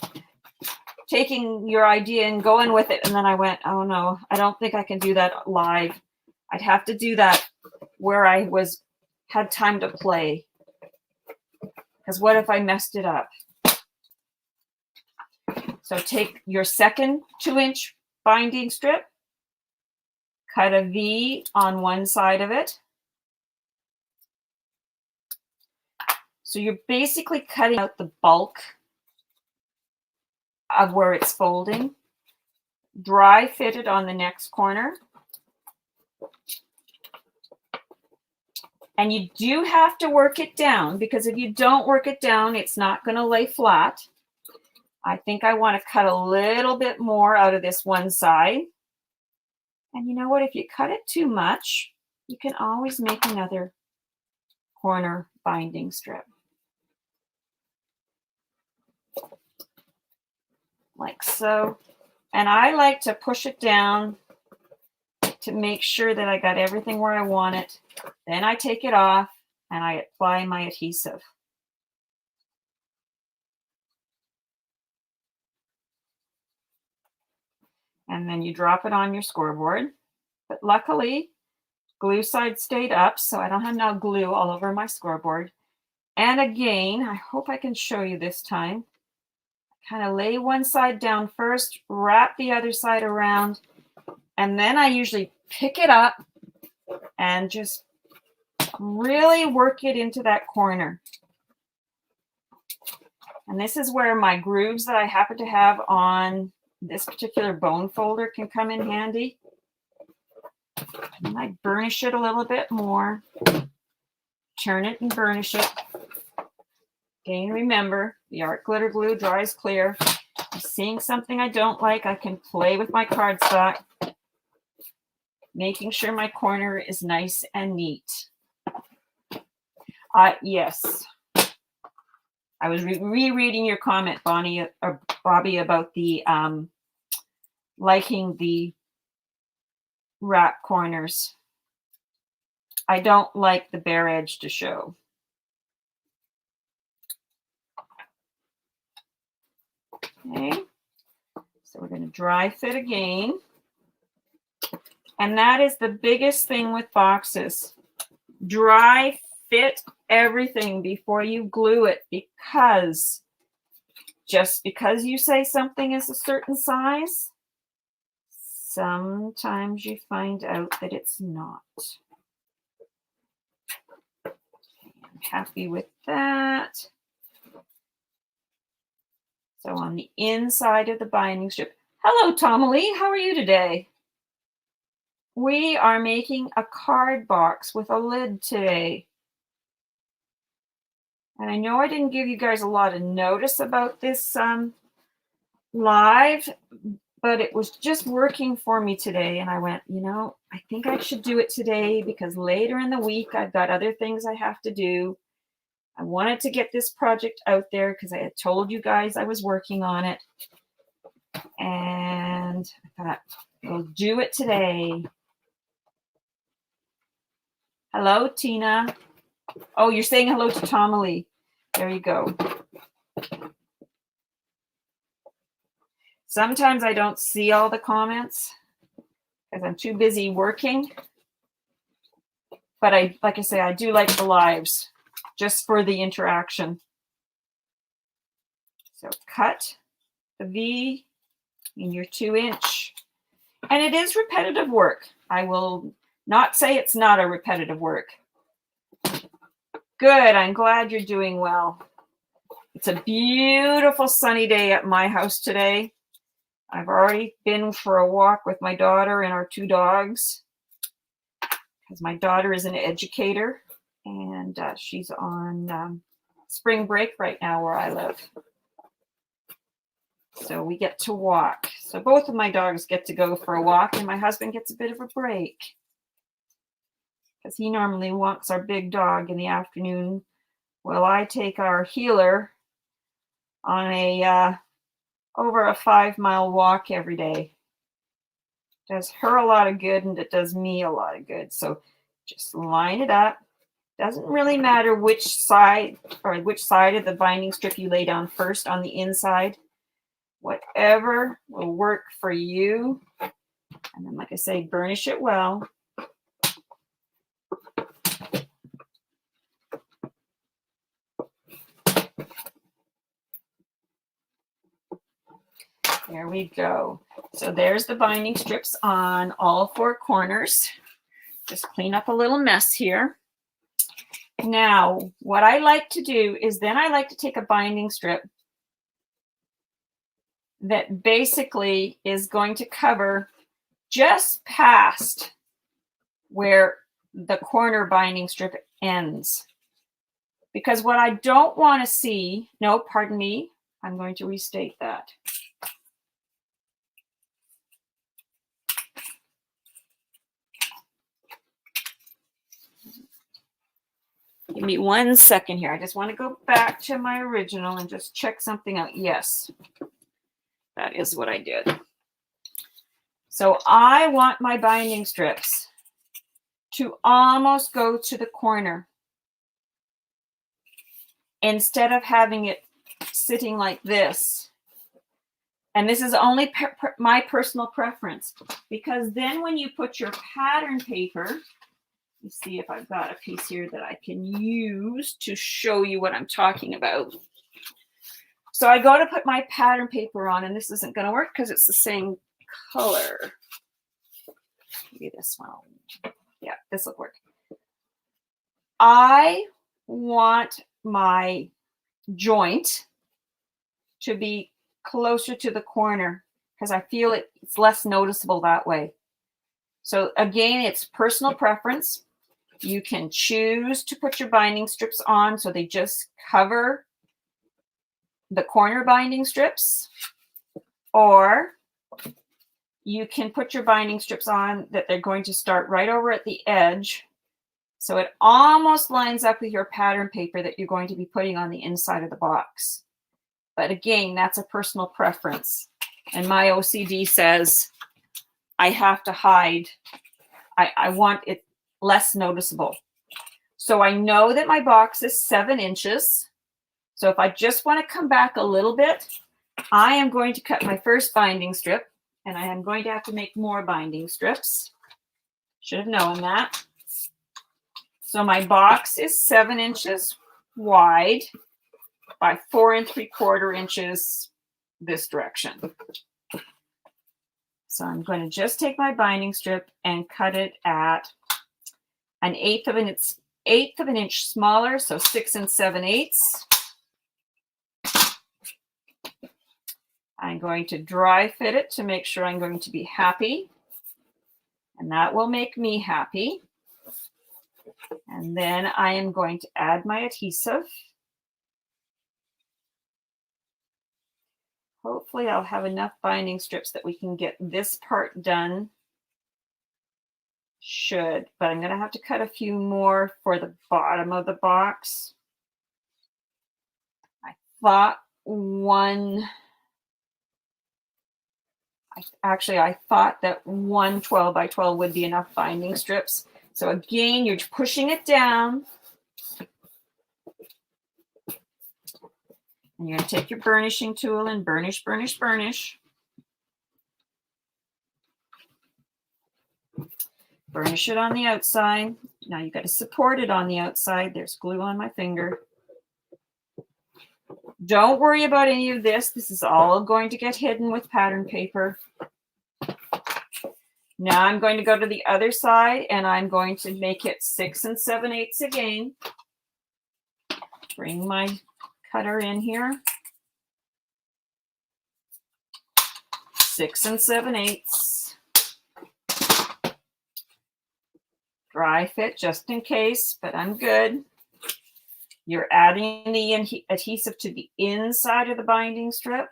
taking your idea and going with it, and then I went, oh no, I don't think I can do that live. I'd have to do that where I had time to play. Because what if I messed it up? So take your second 2-inch binding strip, cut a V on one side of it. So you're basically cutting out the bulk of where it's folding. Dry fit it on the next corner. And you do have to work it down, because if you don't work it down, it's not going to lay flat. I think I want to cut a little bit more out of this one side. And you know what? If you cut it too much, you can always make another corner binding strip. Like so. And I like to push it down to make sure that I got everything where I want it. Then I take it off and I apply my adhesive. And then you drop it on your scoreboard. But luckily, glue side stayed up, so I don't have now glue all over my scoreboard. And again, I hope I can show you this time. Kind of lay one side down first, wrap the other side around, and then I usually pick it up and just really work it into that corner. And this is where my grooves that I happen to have on this particular bone folder can come in handy. And I burnish it a little bit more, turn it and burnish it. Again, remember, the art glitter glue dries clear. If I'm seeing something I don't like, I can play with my cardstock, making sure my corner is nice and neat. Yes. I was rereading your comment, Bonnie or Bobby, about the liking the wrap corners. I don't like the bare edge to show. Okay, so we're going to dry fit again. And that is the biggest thing with boxes. Dry fit everything before you glue it, because just because you say something is a certain size, sometimes you find out that it's not. Okay, I'm happy with that. So on the inside of the binding strip. Hello, Tomalee. How are you today? We are making a card box with a lid today. And I know I didn't give you guys a lot of notice about this live, but it was just working for me today. And I went, you know, I think I should do it today because later in the week, I've got other things I have to do. I wanted to get this project out there because I had told you guys I was working on it. And I thought, we'll do it today. Hello, Tina. Oh, you're saying hello to Tomalee. There you go. Sometimes I don't see all the comments because I'm too busy working. But like I say, I do like the lives just for the interaction. So cut the V in your 2-inch. And it is repetitive work. I will not say it's not a repetitive work. Good. I'm glad you're doing well. It's a beautiful sunny day at my house today. I've already been for a walk with my daughter and our 2 dogs because my daughter is an educator and she's on spring break right now where I live. So we get to walk. So both of my dogs get to go for a walk and my husband gets a bit of a break because he normally walks our big dog in the afternoon while I take our healer on a over a 5-mile walk every day. It does her a lot of good and it does me a lot of good. So just line it up. Doesn't really matter which side of the binding strip you lay down first on the inside. Whatever will work for you. And then, like I say, burnish it well. There we go. So there's the binding strips on all 4 corners. Just clean up a little mess here. Now, what I like to do is then I like to take a binding strip that basically is going to cover just past where the corner binding strip ends. Because what I don't want to see, no, pardon me, I'm going to restate that. Give me 1 second here. I just want to go back to my original and just check something out. Yes, that is what I did. So I want my binding strips to almost go to the corner instead of having it sitting like this. And this is only my personal preference because then when you put your pattern paper, let me see if I've got a piece here that I can use to show you what I'm talking about. So I go to put my pattern paper on, and this isn't going to work because it's the same color. Maybe this one. Yeah, this will work. I want my joint to be closer to the corner because I feel it's less noticeable that way. So again, it's personal preference. You can choose to put your binding strips on so they just cover the corner binding strips, or you can put your binding strips on that they're going to start right over at the edge. So it almost lines up with your pattern paper that you're going to be putting on the inside of the box. But again, that's a personal preference. And my OCD says I have to hide. I want it less noticeable. So I know that my box is 7 inches. So if I just want to come back a little bit, I am going to cut my first binding strip, and I am going to have to make more binding strips. Should have known that. So my box is 7 inches wide by 4 3/4 inches this direction. So I'm going to just take my binding strip and cut it at 1/8 of an inch smaller, so 6 7/8. I'm going to dry fit it to make sure I'm going to be happy, and that will make me happy. And then I am going to add my adhesive. Hopefully I'll have enough binding strips that we can get this part done. Should, but I'm going to have to cut a few more for the bottom of the box. I thought I thought that one 12 by 12 would be enough binding strips. So again, you're pushing it down. And you're going to take your burnishing tool and burnish, burnish, burnish. Burnish it on the outside. Now you've got to support it on the outside. There's glue on my finger. Don't worry about any of this. This is all going to get hidden with pattern paper. Now I'm going to go to the other side and I'm going to make it 6 7/8 again. Bring my cutter in here. 6 7/8. Dry fit just in case, but I'm good. You're adding the adhesive to the inside of the binding strip.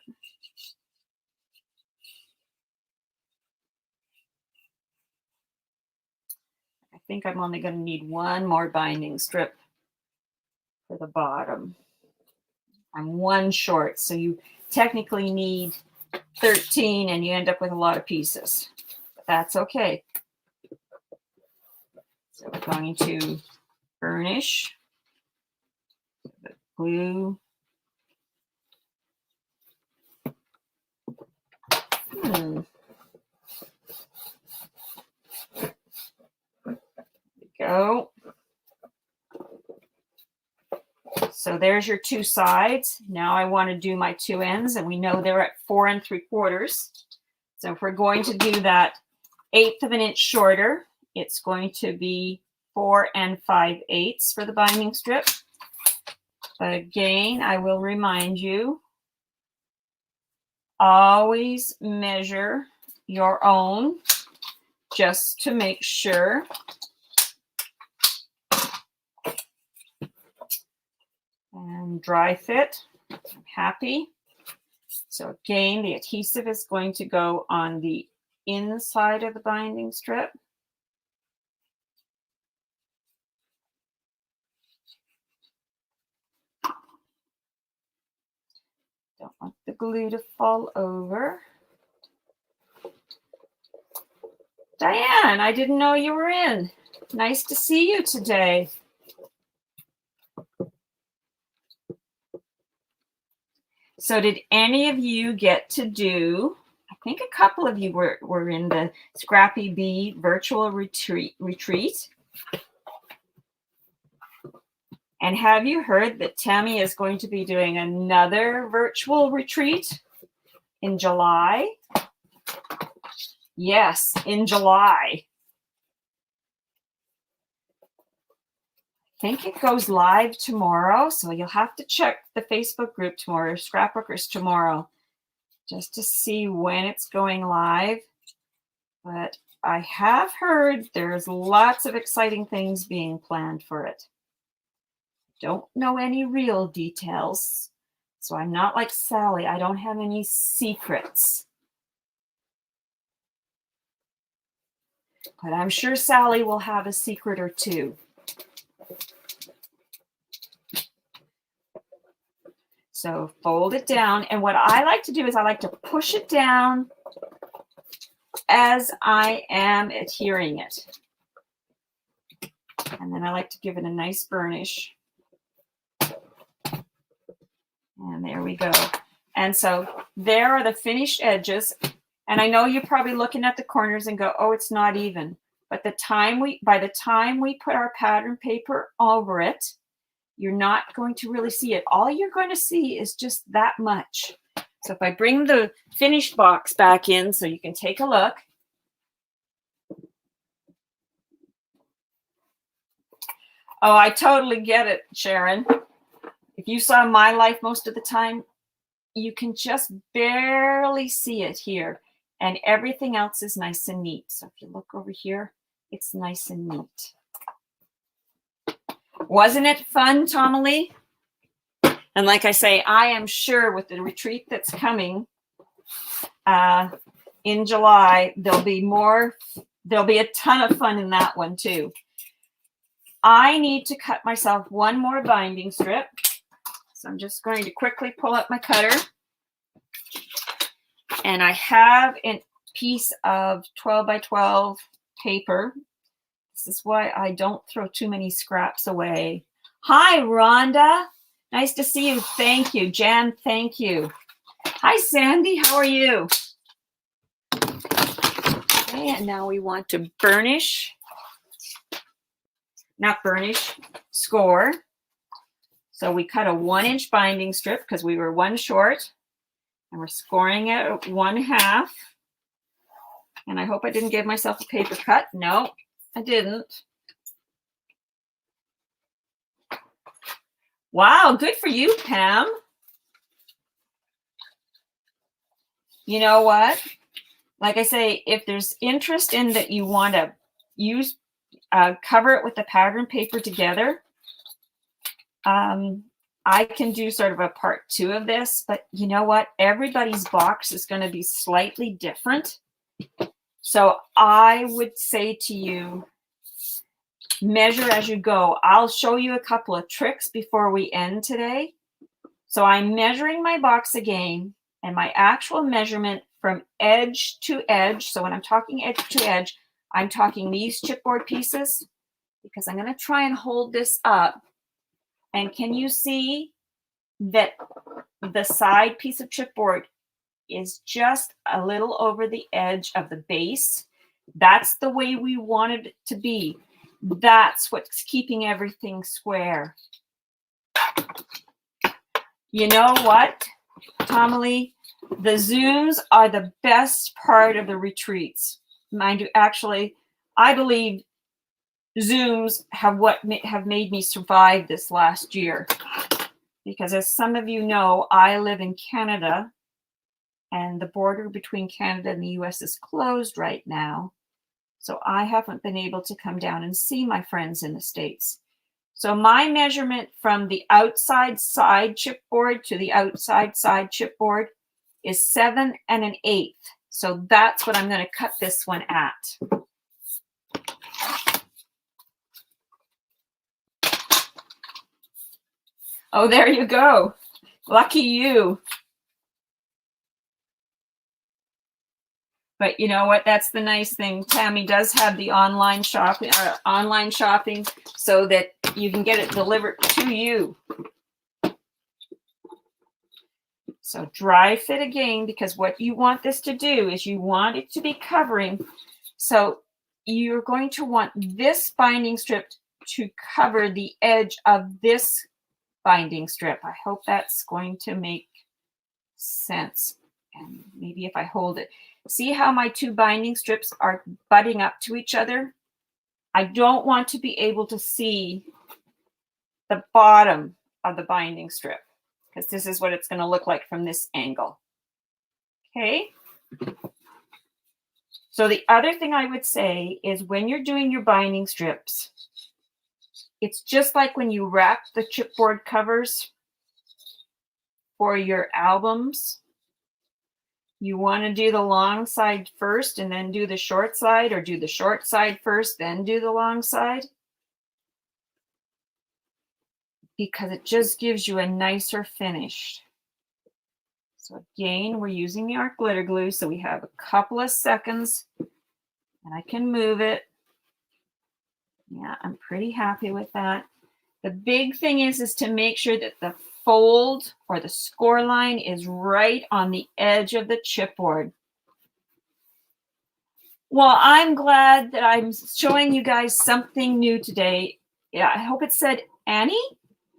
I think I'm only going to need one more binding strip for the bottom. I'm one short, so you technically need 13 and you end up with a lot of pieces. But that's okay. So we're going to burnish, glue. There we go. So there's your two sides. Now I want to do my two ends, and we know they're at 4 3/4. So if we're going to do that 1/8 of an inch shorter, it's going to be 4 5/8 for the binding strip. But again, I will remind you, always measure your own just to make sure. And dry fit, I'm happy. So again, the adhesive is going to go on the inside of the binding strip. Don't want the glue to fall over. Diane, I didn't know you were in. Nice to see you today. So did any of you get to do, I think a couple of you were in the Scrappy Bee virtual retreat. And have you heard that Tammy is going to be doing another virtual retreat in July? Yes, in July. I think it goes live tomorrow, so you'll have to check the Facebook group tomorrow, Scrapbookers tomorrow, just to see when it's going live. But I have heard there's lots of exciting things being planned for it. Don't know any real details, so I'm not like Sally. I don't have any secrets. But I'm sure Sally will have a secret or two. So fold it down, and what I like to do is I like to push it down as I am adhering it. And then I like to give it a nice burnish. And there we go. And so there are the finished edges. And I know you're probably looking at the corners and go, oh, it's not even. But by the time we put our pattern paper over it, you're not going to really see it. All you're going to see is just that much. So if I bring the finished box back in so you can take a look. Oh, I totally get it, Sharon. If you saw my life most of the time, you can just barely see it here. And everything else is nice and neat. So if you look over here, it's nice and neat. Wasn't it fun, Tomalee? And like I say, I am sure with the retreat that's coming, in July. There'll be a ton of fun in that one too. I need to cut myself one more binding strip. So I'm just going to quickly pull up my cutter. And I have a piece of 12 by 12 paper. This is why I don't throw too many scraps away. Hi, Rhonda. Nice to see you. Thank you. Jan, thank you. Hi, Sandy. How are you? Okay, and now we want to burnish. Not burnish, score. So we cut a 1-inch binding strip because we were one short. And we're scoring it at 1/2. And I hope I didn't give myself a paper cut. No, I didn't. Wow, good for you, Pam. You know what? Like I say, if there's interest in that you want to use, cover it with the pattern paper together, I can do sort of a part 2 of this, but you know what? Everybody's box is going to be slightly different. So I would say to you, measure as you go. I'll show you a couple of tricks before we end today. So I'm measuring my box again, and my actual measurement from edge to edge. So when I'm talking edge to edge, I'm talking these chipboard pieces, because I'm going to try and hold this up. And can you see that the side piece of chipboard is just a little over the edge of the base? That's the way we wanted it to be. That's what's keeping everything square. You know what, Tomalee? The Zooms are the best part of the retreats. Mind you, actually, I believe Zooms have made me survive this last year. Because as some of you know, I live in Canada, and the border between Canada and the US is closed right now. So I haven't been able to come down and see my friends in the States. So my measurement from the outside side chipboard to the outside side chipboard is 7 1/8. So that's what I'm going to cut this one at. Oh, there you go. Lucky you. But you know what? That's the nice thing. Tammy does have the online shopping, so that you can get it delivered to you. So dry fit again, because what you want this to do is you want it to be covering. So you're going to want this binding strip to cover the edge of this binding strip. I hope that's going to make sense. And maybe if I hold it. See how my two binding strips are butting up to each other? I don't want to be able to see the bottom of the binding strip, because this is what it's going to look like from this angle. Okay? So the other thing I would say is when you're doing your binding strips, it's just like when you wrap the chipboard covers for your albums. You want to do the long side first and then do the short side, or do the short side first, then do the long side. Because it just gives you a nicer finish. So again, we're using the art glitter glue, so we have a couple of seconds, and I can move it. Yeah, I'm pretty happy with that. The big thing is to make sure that the fold or the score line is right on the edge of the chipboard. Well, I'm glad that I'm showing you guys something new today. Yeah, I hope it said Annie,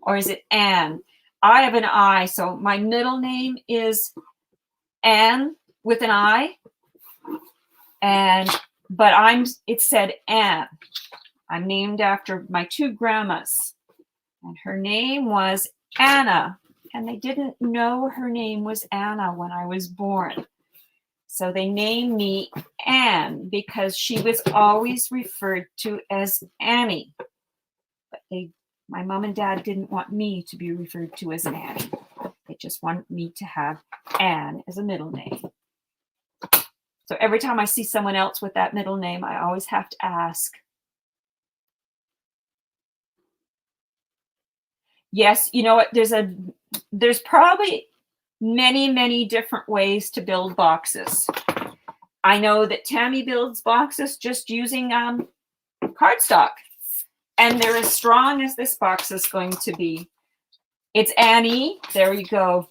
or is it Anne? I have an I, so my middle name is Anne with an I, but it said Anne. I'm named after my two grandmas, and her name was Anna, and they didn't know her name was Anna when I was born. So they named me Anne because she was always referred to as Annie. But my mom and dad didn't want me to be referred to as Annie. They just wanted me to have Anne as a middle name. So every time I see someone else with that middle name, I always have to ask. Yes, you know what? There's probably many different ways to build boxes. I know that Tammy builds boxes just using cardstock, and they're as strong as this box is going to be. It's Annie. There you go.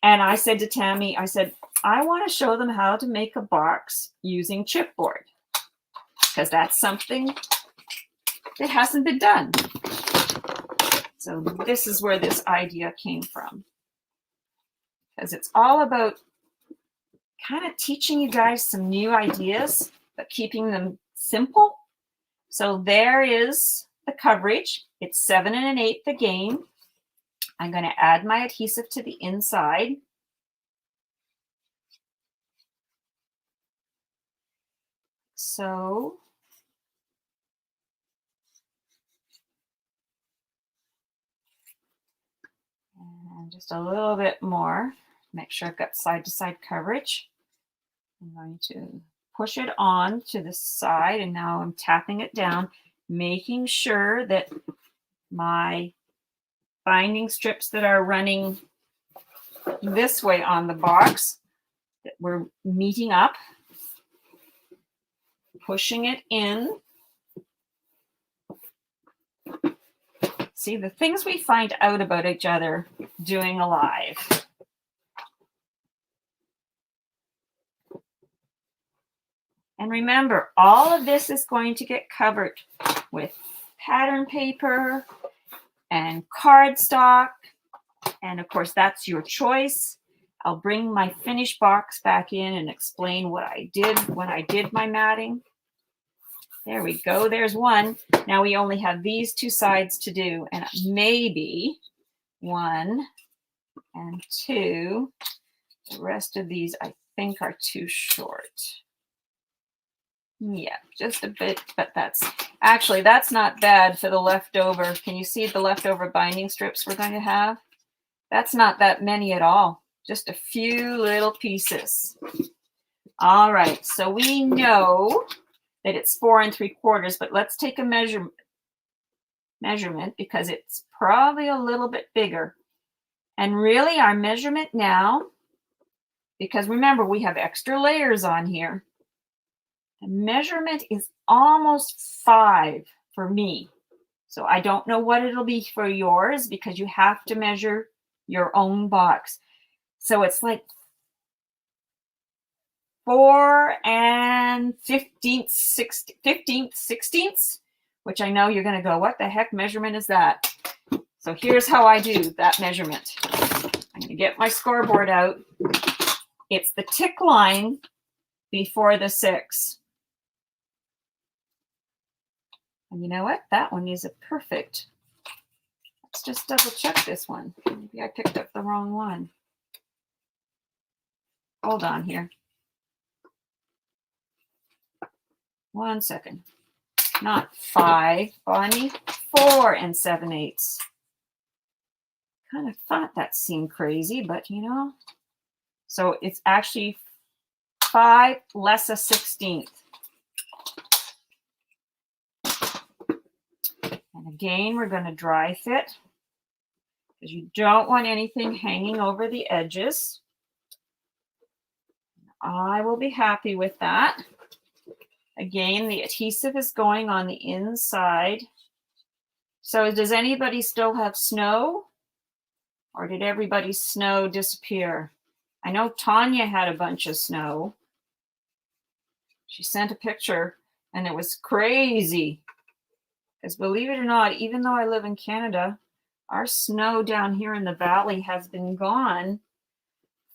And I said to Tammy, I said, I want to show them how to make a box using chipboard, because that's something that hasn't been done. So this is where this idea came from, because it's all about kind of teaching you guys some new ideas, but keeping them simple. So there is the coverage. It's 7 1/8 again. I'm going to add my adhesive to the inside. So and just a little bit more. Make sure I've got side-to-side coverage. I'm going to push it on to the side, and now I'm tapping it down, making sure that my binding strips that are running this way on the box, that we're meeting up, pushing it in. See, the things we find out about each other doing a live. And remember, all of this is going to get covered with pattern paper and cardstock. And of course, that's your choice. I'll bring my finished box back in and explain what I did when I did my matting. There we go. There's one. Now we only have these two sides to do, and maybe 1 and 2. The rest of these I think are too short. Yeah, just a bit, but that's not bad for the leftover. Can you see the leftover binding strips we're going to have? That's not that many at all. Just a few little pieces. All right, so we know that it's 4 3/4, but let's take a measurement because it's probably a little bit bigger. And really our measurement now, because remember we have extra layers on here, the measurement is almost 5 for me. So I don't know what it'll be for yours because you have to measure your own box. So it's like 4 15 16ths, which I know you're going to go, what the heck measurement is that? So here's how I do that measurement. I'm going to get my scoreboard out. It's the tick line before the 6. And you know what? That one is a perfect. Let's just double check this one. Maybe I picked up the wrong one. Hold on here. 1 second. Not 5, Bonnie. 4 7/8. Kind of thought that seemed crazy, but you know. So it's actually 5 less a 16th. And again, we're going to dry fit because you don't want anything hanging over the edges. I will be happy with that. Again, the adhesive is going on the inside. So does anybody still have snow? Or did everybody's snow disappear? I know Tanya had a bunch of snow. She sent a picture and it was crazy. Because believe it or not, even though I live in Canada, our snow down here in the valley has been gone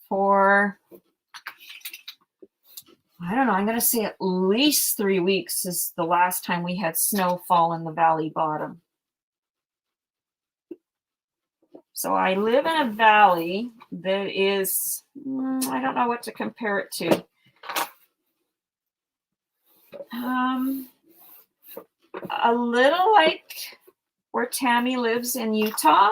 for, I don't know, I'm going to say at least 3 weeks is the last time we had snowfall in the valley bottom. So I live in a valley that is, I don't know what to compare it to. A little like where Tammy lives in Utah,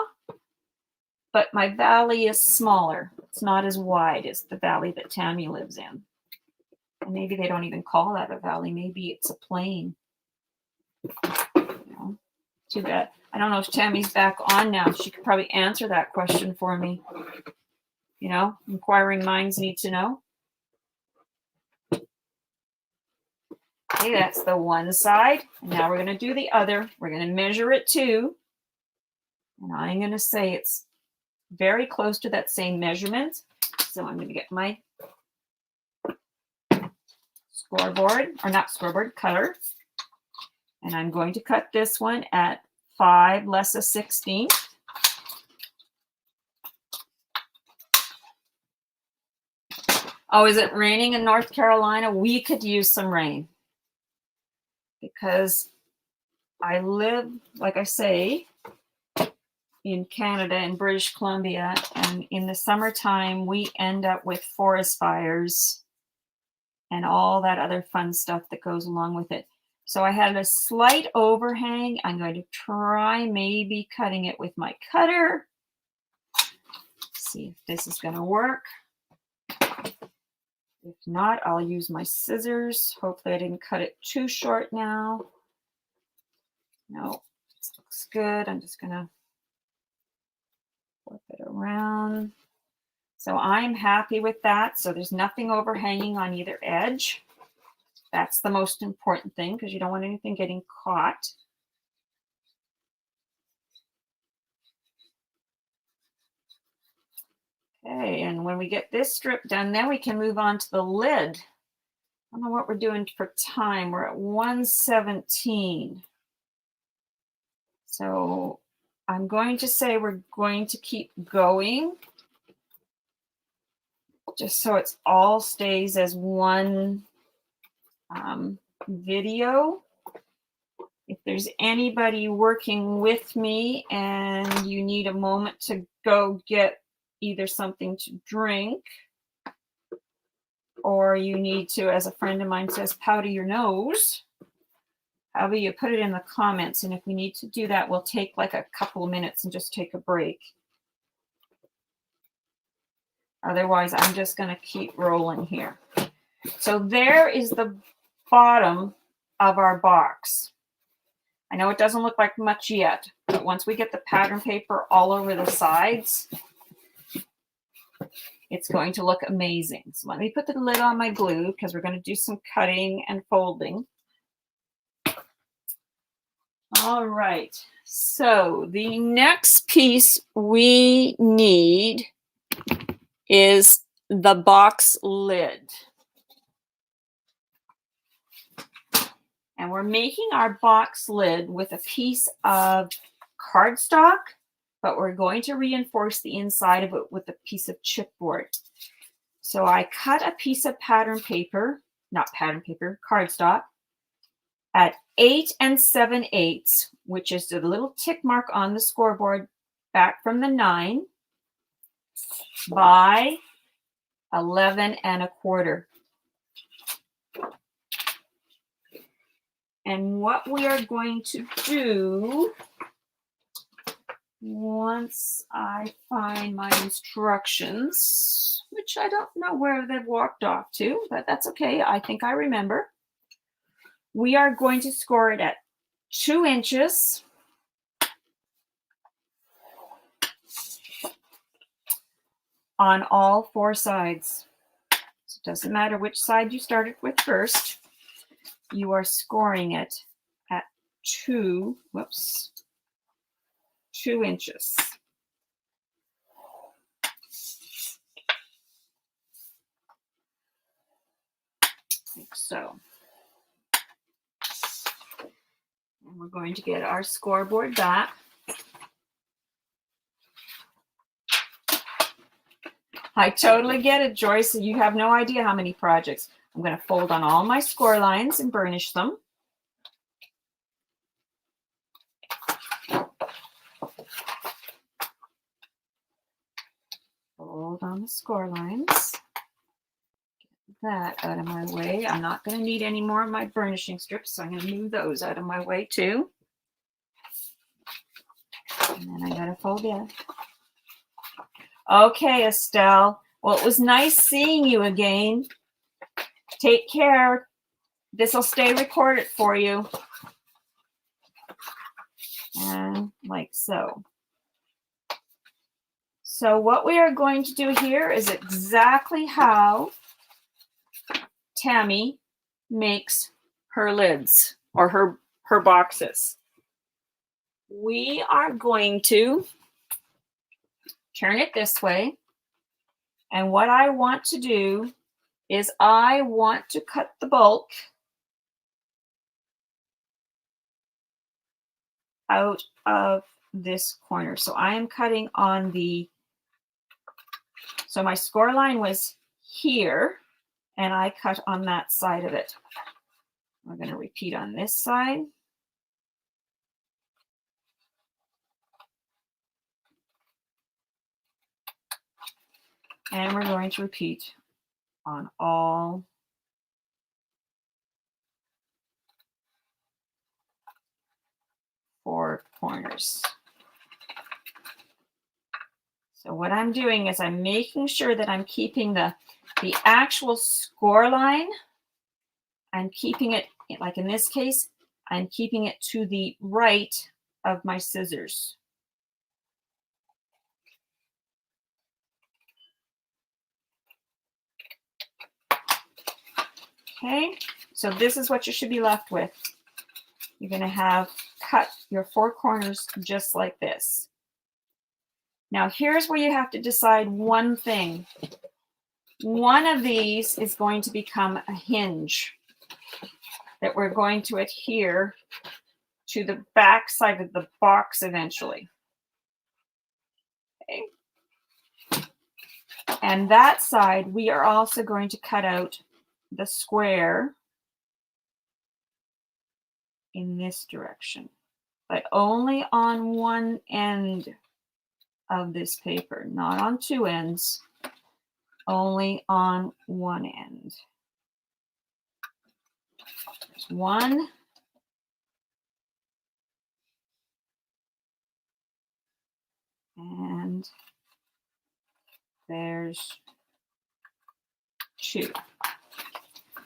but my valley is smaller. It's not as wide as the valley that Tammy lives in. And maybe they don't even call that a valley. Maybe it's a plain. You know, too bad. I don't know if Tammy's back on now. She could probably answer that question for me. You know, inquiring minds need to know. Okay, that's the one side. And now we're going to do the other. We're going to measure it too. And I'm going to say it's very close to that same measurement. So I'm going to get my scoreboard, or not scoreboard, cutter. And I'm going to cut this one at 5 less a 16th. Oh, is it raining in North Carolina? We could use some rain. Because I live, like I say, in Canada, in British Columbia, and in the summertime, we end up with forest fires and all that other fun stuff that goes along with it. So I had a slight overhang. I'm going to try maybe cutting it with my cutter. See if this is going to work. If not, I'll use my scissors. Hopefully I didn't cut it too short now. No, this looks good. I'm just going to flip it around. So I'm happy with that. So there's nothing overhanging on either edge. That's the most important thing because you don't want anything getting caught. Okay, and when we get this strip done, then we can move on to the lid. I don't know what we're doing for time. We're at 1:17. So I'm going to say we're going to keep going just so it all stays as one video. If there's anybody working with me and you need a moment to go get either something to drink or you need to, as a friend of mine says, powder your nose, however you put it in the comments. And if we need to do that, we'll take like a couple of minutes and just take a break. Otherwise, I'm just going to keep rolling here. So there is the bottom of our box. I know it doesn't look like much yet, but once we get the pattern paper all over the sides, it's going to look amazing. So let me put the lid on my glue because we're going to do some cutting and folding. All right. So the next piece we need is the box lid. And we're making our box lid with a piece of cardstock, but we're going to reinforce the inside of it with a piece of chipboard. So I cut a piece of pattern paper, not pattern paper, cardstock, at 8 7/8, which is the little tick mark on the scoreboard back from the 9, by 11 1/4. And what we are going to do, once I find my instructions, which I don't know where they've walked off to, but that's okay. I think I remember. We are going to score it at 2 inches on all 4 sides. So it doesn't matter which side you started with first. You are scoring it at 2 inches. Like so. And we're going to get our scoreboard back. I totally get it, Joyce. You have no idea how many projects. I'm going to fold on all my score lines and burnish them. Fold on the score lines. Get that out of my way. I'm not going to need any more of my burnishing strips, so I'm going to move those out of my way too. And then I got to fold in. Okay, Estelle. Well, it was nice seeing you again. Take care. This will stay recorded for you. And like so. So what we are going to do here is exactly how Tammy makes her lids or her boxes. We are going to turn it this way. And what I want to do is I want to cut the bulk out of this corner. So I am cutting on the, so my score line was here and I cut on that side of it. We're going to repeat on this side. And we're going to repeat on all four corners. So what I'm doing is I'm making sure that I'm keeping the actual score line. I'm keeping it, like in this case, I'm keeping it to the right of my scissors. Okay, so this is what you should be left with. You're going to have cut your four corners just like this. Now here's where you have to decide one thing. One of these is going to become a hinge that we're going to adhere to the back side of the box eventually. Okay. And that side, we are also going to cut out the square in this direction, but only on one end of this paper, not on two ends, only on one end. There's one. And there's two.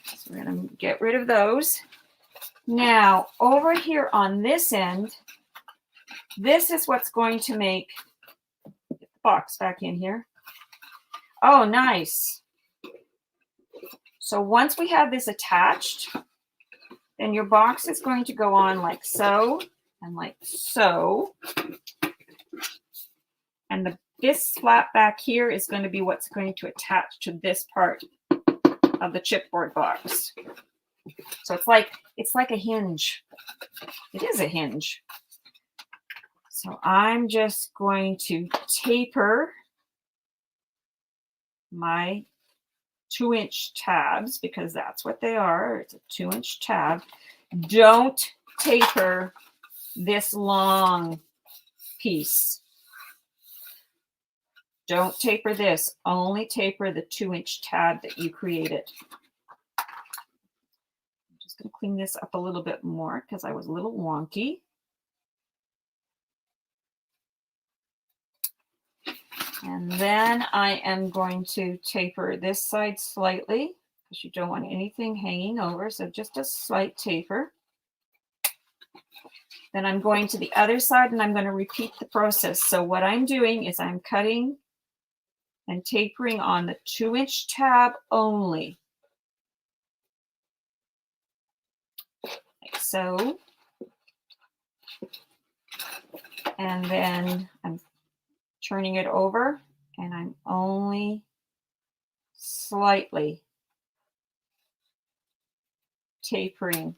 So we're going to get rid of those. Now, over here on this end, this is what's going to make the box back in here. Oh, nice. So once we have this attached, then your box is going to go on like so and like so. And this flap back here is going to be what's going to attach to this part of the chipboard box. So it's like a hinge. It is a hinge. So I'm just going to taper my 2-inch tabs because that's what they are. It's a 2-inch tab. Don't taper this long piece. Don't taper this. Only taper the 2-inch tab that you created. I'm just going to clean this up a little bit more because I was a little wonky. And then I am going to taper this side slightly because you don't want anything hanging over. So just a slight taper. Then I'm going to the other side and I'm going to repeat the process. So what I'm doing is I'm cutting and tapering on the 2-inch tab only. Like so. And then I'm turning it over and I'm only slightly tapering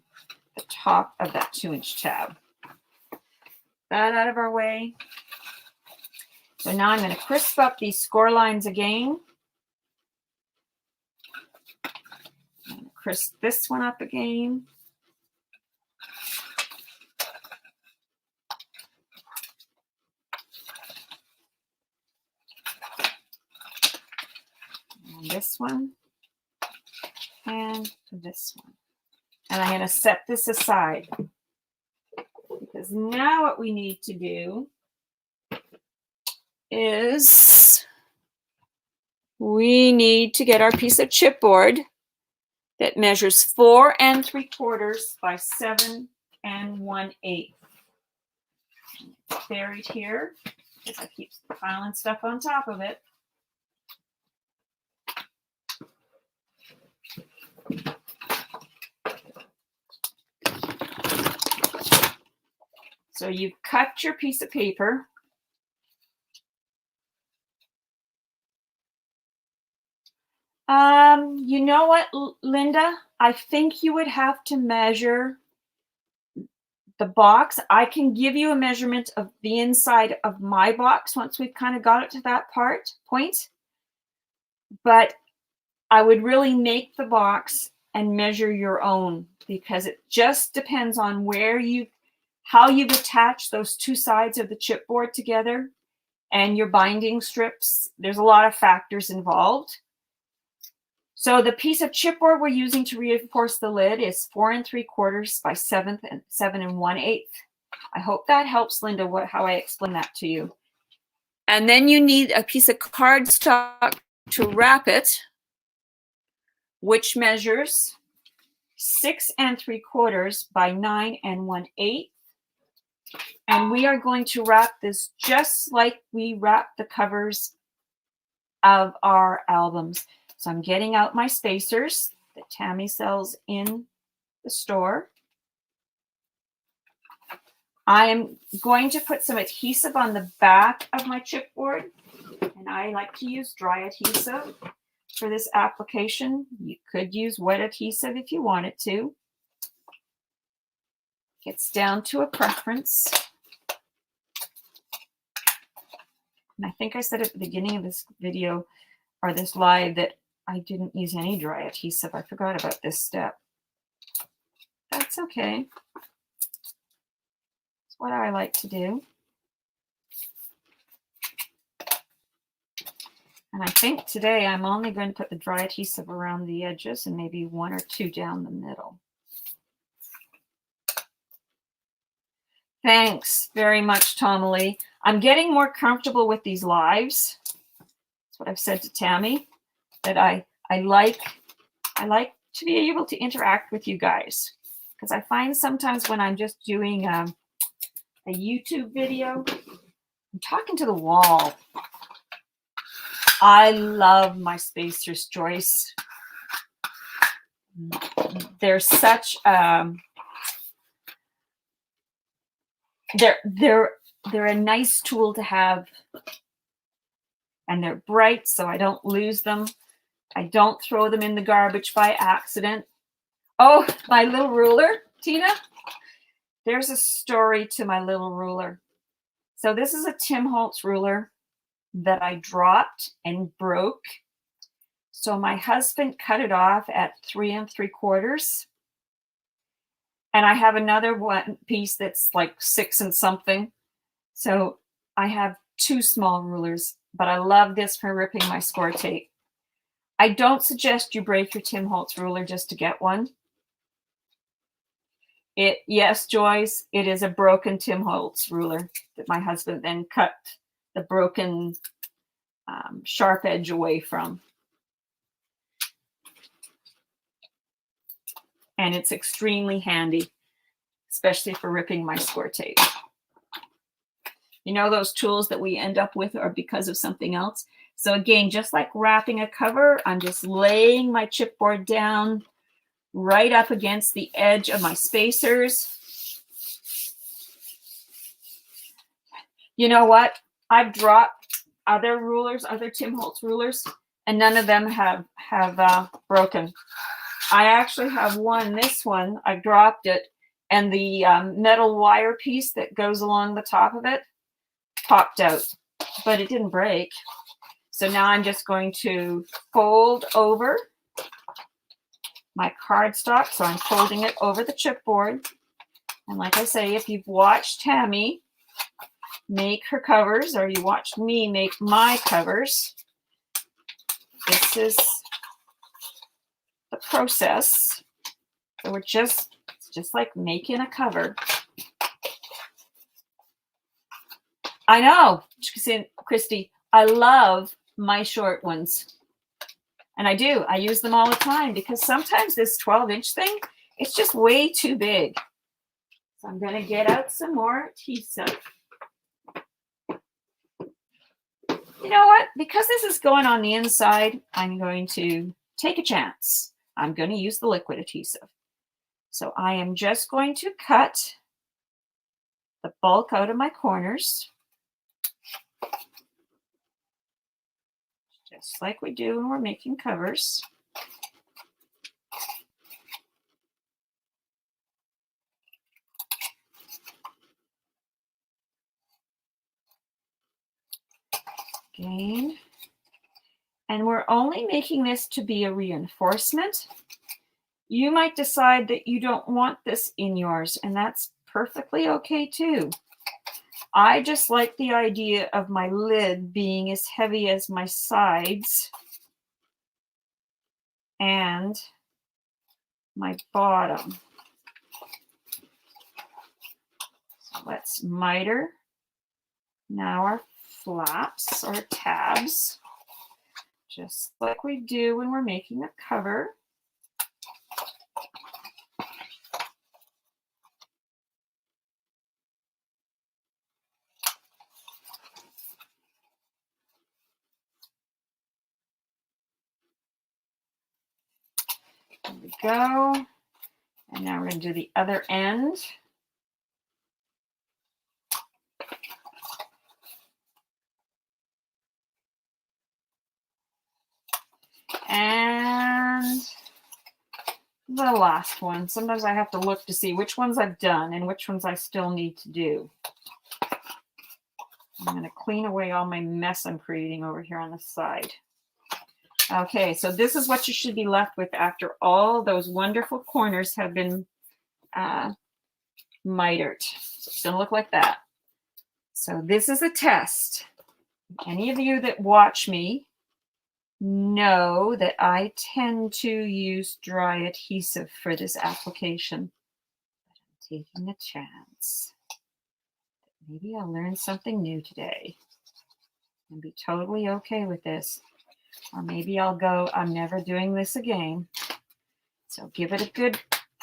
the top of that 2-inch tab. That out of our way. So now I'm going to crisp up these score lines again. I'm going to crisp this one up again. And this one. And this one. And I'm going to set this aside. Because now what we need to do is we need to get our piece of chipboard that measures 4 3/4 by 7 1/8. It's buried here because I keep piling stuff on top of it. So you've cut your piece of paper. You know what, Linda? I think you would have to measure the box. I can give you a measurement of the inside of my box once we've kind of got it to that point. But I would really make the box and measure your own, because it just depends on how you've attached those two sides of the chipboard together and your binding strips. There's a lot of factors involved. So the piece of chipboard we're using to reinforce the lid is 4 3/4 by 7 1/8. I hope that helps, Linda, how I explain that to you. And then you need a piece of cardstock to wrap it, which measures 6 3/4 by 9 1/8. And we are going to wrap this just like we wrap the covers of our albums. So I'm getting out my spacers that Tammy sells in the store. I am going to put some adhesive on the back of my chipboard, and I like to use dry adhesive for this application. You could use wet adhesive if you wanted to. It's down to a preference. And I think I said at the beginning of this video or this live that I didn't use any dry adhesive. I forgot about this step. That's okay. It's what I like to do. And I think today I'm only going to put the dry adhesive around the edges and maybe 1 or 2 down the middle. Thanks very much, Tomalee. I'm getting more comfortable with these lives. That's what I've said to Tammy, that I like to be able to interact with you guys, because I find sometimes when I'm just doing a YouTube video, I'm talking to the wall. I love my spacers, Joyce. They're such they're a nice tool to have, and they're bright, so I don't lose them. I don't throw them in the garbage by accident. Oh, my little ruler, Tina. There's a story to my little ruler. So this is a Tim Holtz ruler that I dropped and broke. So my husband cut it off at 3 3/4. And I have another one piece that's like 6 and something. So I have 2 small rulers, but I love this for ripping my score tape. I don't suggest you break your Tim Holtz ruler just to get one. Yes, Joyce, it is a broken Tim Holtz ruler that my husband then cut the broken sharp edge away from. And it's extremely handy, especially for ripping my score tape. You know, those tools that we end up with are because of something else. So again, just like wrapping a cover, I'm just laying my chipboard down right up against the edge of my spacers. You know what? I've dropped other rulers, other Tim Holtz rulers, and none of them have broken. I actually have one, this one, I dropped it, and the metal wire piece that goes along the top of it popped out, but it didn't break. So now I'm just going to fold over my cardstock. So I'm folding it over the chipboard. And like I say, if you've watched Tammy make her covers, or you watched me make my covers, this is the process. So we're just like making a cover. I know, Christy, I love my short ones. And I do. I use them all the time because sometimes this 12-inch thing, it's just way too big. So I'm going to get out some more adhesive. You know what? Because this is going on the inside, I'm going to take a chance. I'm going to use the liquid adhesive. So I am just going to cut the bulk out of my corners, just like we do when we're making covers. Again. And we're only making this to be a reinforcement. You might decide that you don't want this in yours, and that's perfectly okay too. I just like the idea of my lid being as heavy as my sides and my bottom. So let's miter now our flaps or tabs, just like we do when we're making a cover. There we go. And now we're going to do the other end. And the last one. Sometimes I have to look to see which ones I've done and which ones I still need to do. I'm going to clean away all my mess I'm creating over here on the side. Okay, so this is what you should be left with after all those wonderful corners have been mitered. So it's going to look like that. So this is a test. Any of you that watch me know that I tend to use dry adhesive for this application. But I'm taking a chance. Maybe I'll learn something new today and be totally okay with this. Or maybe I'll go, I'm never doing this again. So give it a good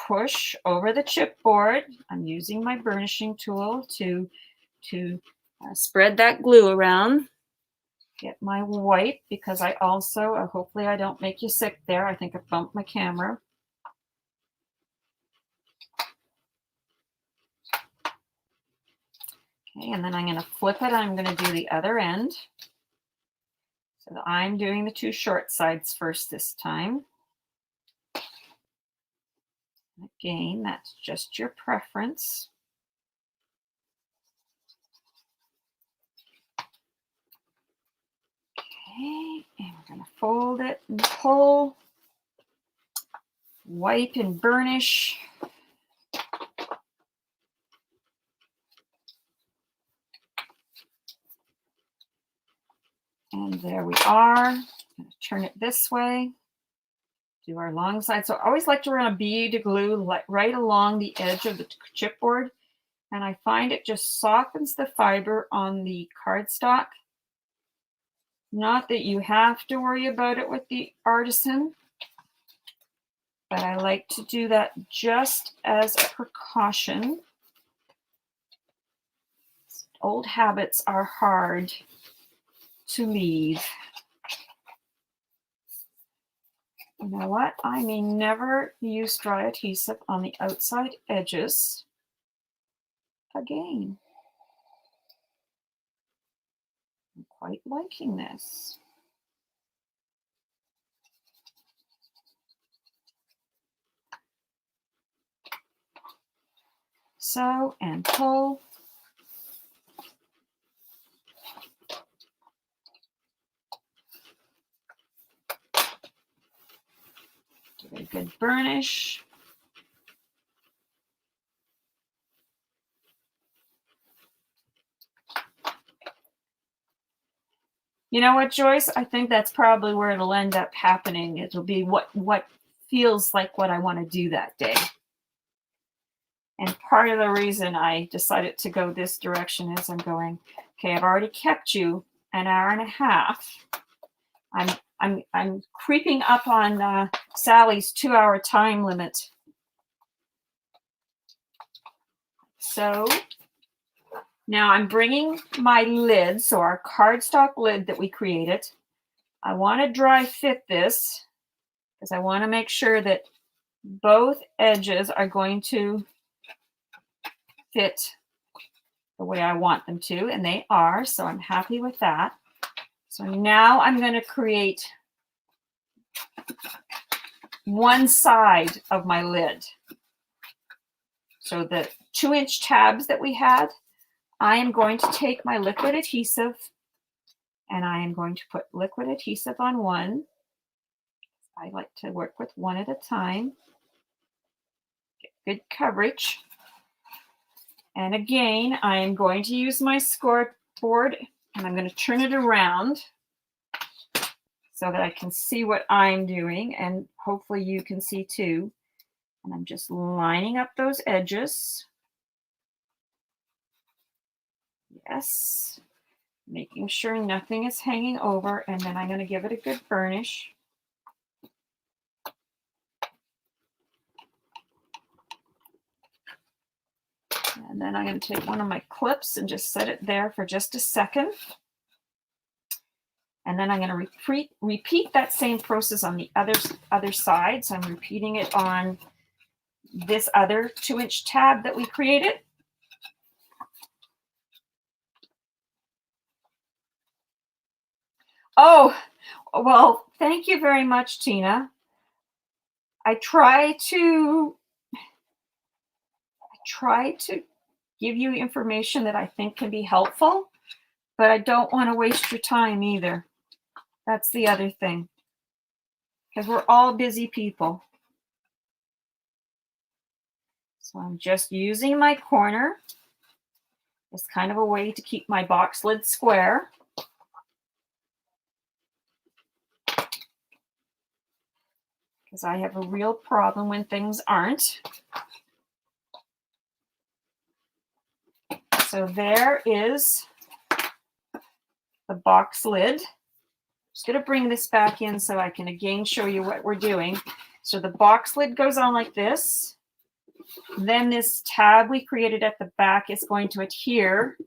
push over the chipboard. I'm using my burnishing tool to spread that glue around. Get my wipe because I also, hopefully I don't make you sick there. I think I bumped my camera. Okay, and then I'm going to flip it. I'm going to do the other end. So I'm doing the two short sides first this time. Again, that's just your preference. Okay, and we're going to fold it and pull, wipe and burnish. And there we are. I'm going to turn it this way. Do our long side. So I always like to run a bead of glue right along the edge of the chipboard. And I find it just softens the fiber on the cardstock. Not that you have to worry about it with the artisan, but I like to do that just as a precaution. Old habits are hard to leave. You know what? I may never use dry adhesive on the outside edges again. I'm quite liking this. Sew and pull. Give it a good burnish. You know what, Joyce? I think that's probably where it'll end up happening. It'll be what feels like what I want to do that day. And part of the reason I decided to go this direction is I'm going, okay, I've already kept you an hour and a half. I'm I'm creeping up on Sally's 2-hour time limit. So now I'm bringing my lid, so our cardstock lid that we created. I want to dry fit this because I want to make sure that both edges are going to fit the way I want them to, and they are, so I'm happy with that. So now I'm going to create one side of my lid. So the 2-inch tabs that we had, I am going to take my liquid adhesive and I am going to put liquid adhesive on one. I like to work with one at a time. Get good coverage. And again, I am going to use my scoreboard and I'm going to turn it around so that I can see what I'm doing, and hopefully you can see too. And I'm just lining up those edges. Yes. Making sure nothing is hanging over, and then I'm going to give it a good burnish. And then I'm going to take one of my clips and just set it there for just a second. And then I'm going to repeat that same process on the other side. So I'm repeating it on this other 2-inch tab that we created. Oh, well, thank you very much, Tina. I try to give you information that I think can be helpful, but I don't want to waste your time either. That's the other thing, because we're all busy people. So I'm just using my corner as kind of a way to keep my box lid square. Because I have a real problem when things aren't. So there is the box lid. Just going to bring this back in so I can again show you what we're doing. So the box lid goes on like this. Then this tab we created at the back is going to adhere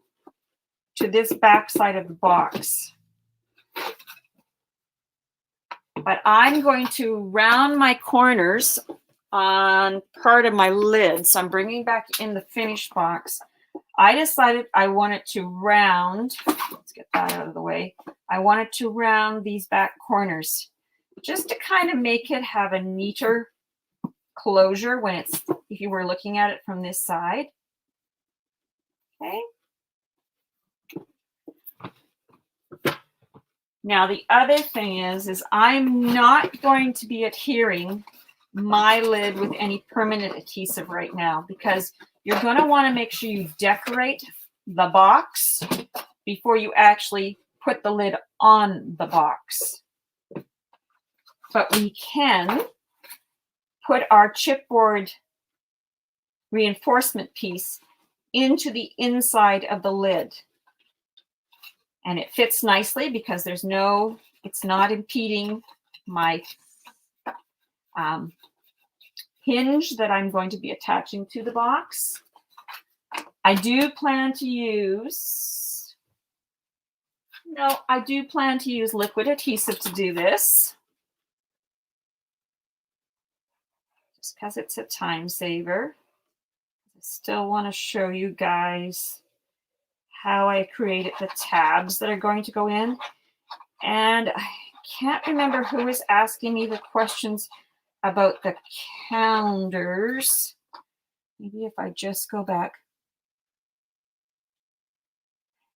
to this back side of the box. But I'm going to round my corners on part of my lid. So I'm bringing back in the finished box. I decided I wanted to round, let's get that out of the way. I wanted to round these back corners just to kind of make it have a neater closure when it's, if you were looking at it from this side. Okay. Now the other thing is I'm not going to be adhering my lid with any permanent adhesive right now, because you're going to want to make sure you decorate the box before you actually put the lid on the box. But we can put our chipboard reinforcement piece into the inside of the lid. And it fits nicely because there's no, it's not impeding my hinge that I'm going to be attaching to the box. I do plan to use, liquid adhesive to do this. Just because it's a time saver. I still want to show you guys how I created the tabs that are going to go in. And I can't remember who was asking me the questions about the calendars. Maybe if I just go back.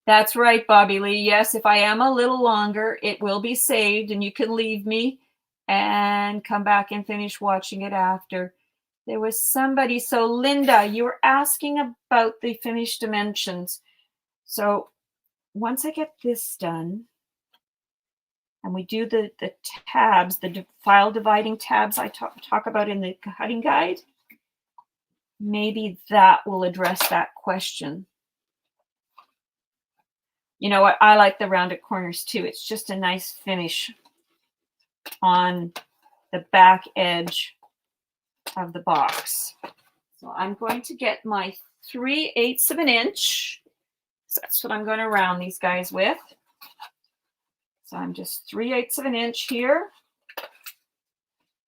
That's right, Bobby Lee. Yes, if I am a little longer, it will be saved and you can leave me and come back and finish watching it after. There was somebody, so Linda, you were asking about the finished dimensions. So once I get this done, and we do the tabs, the file dividing tabs I talk about in the cutting guide, maybe that will address that question. You know what? I like the rounded corners too. It's just a nice finish. on the back edge of the box. So I'm going to get my 3/8 of an inch. So that's what I'm going to round these guys with. So I'm just 3/8 of an inch here,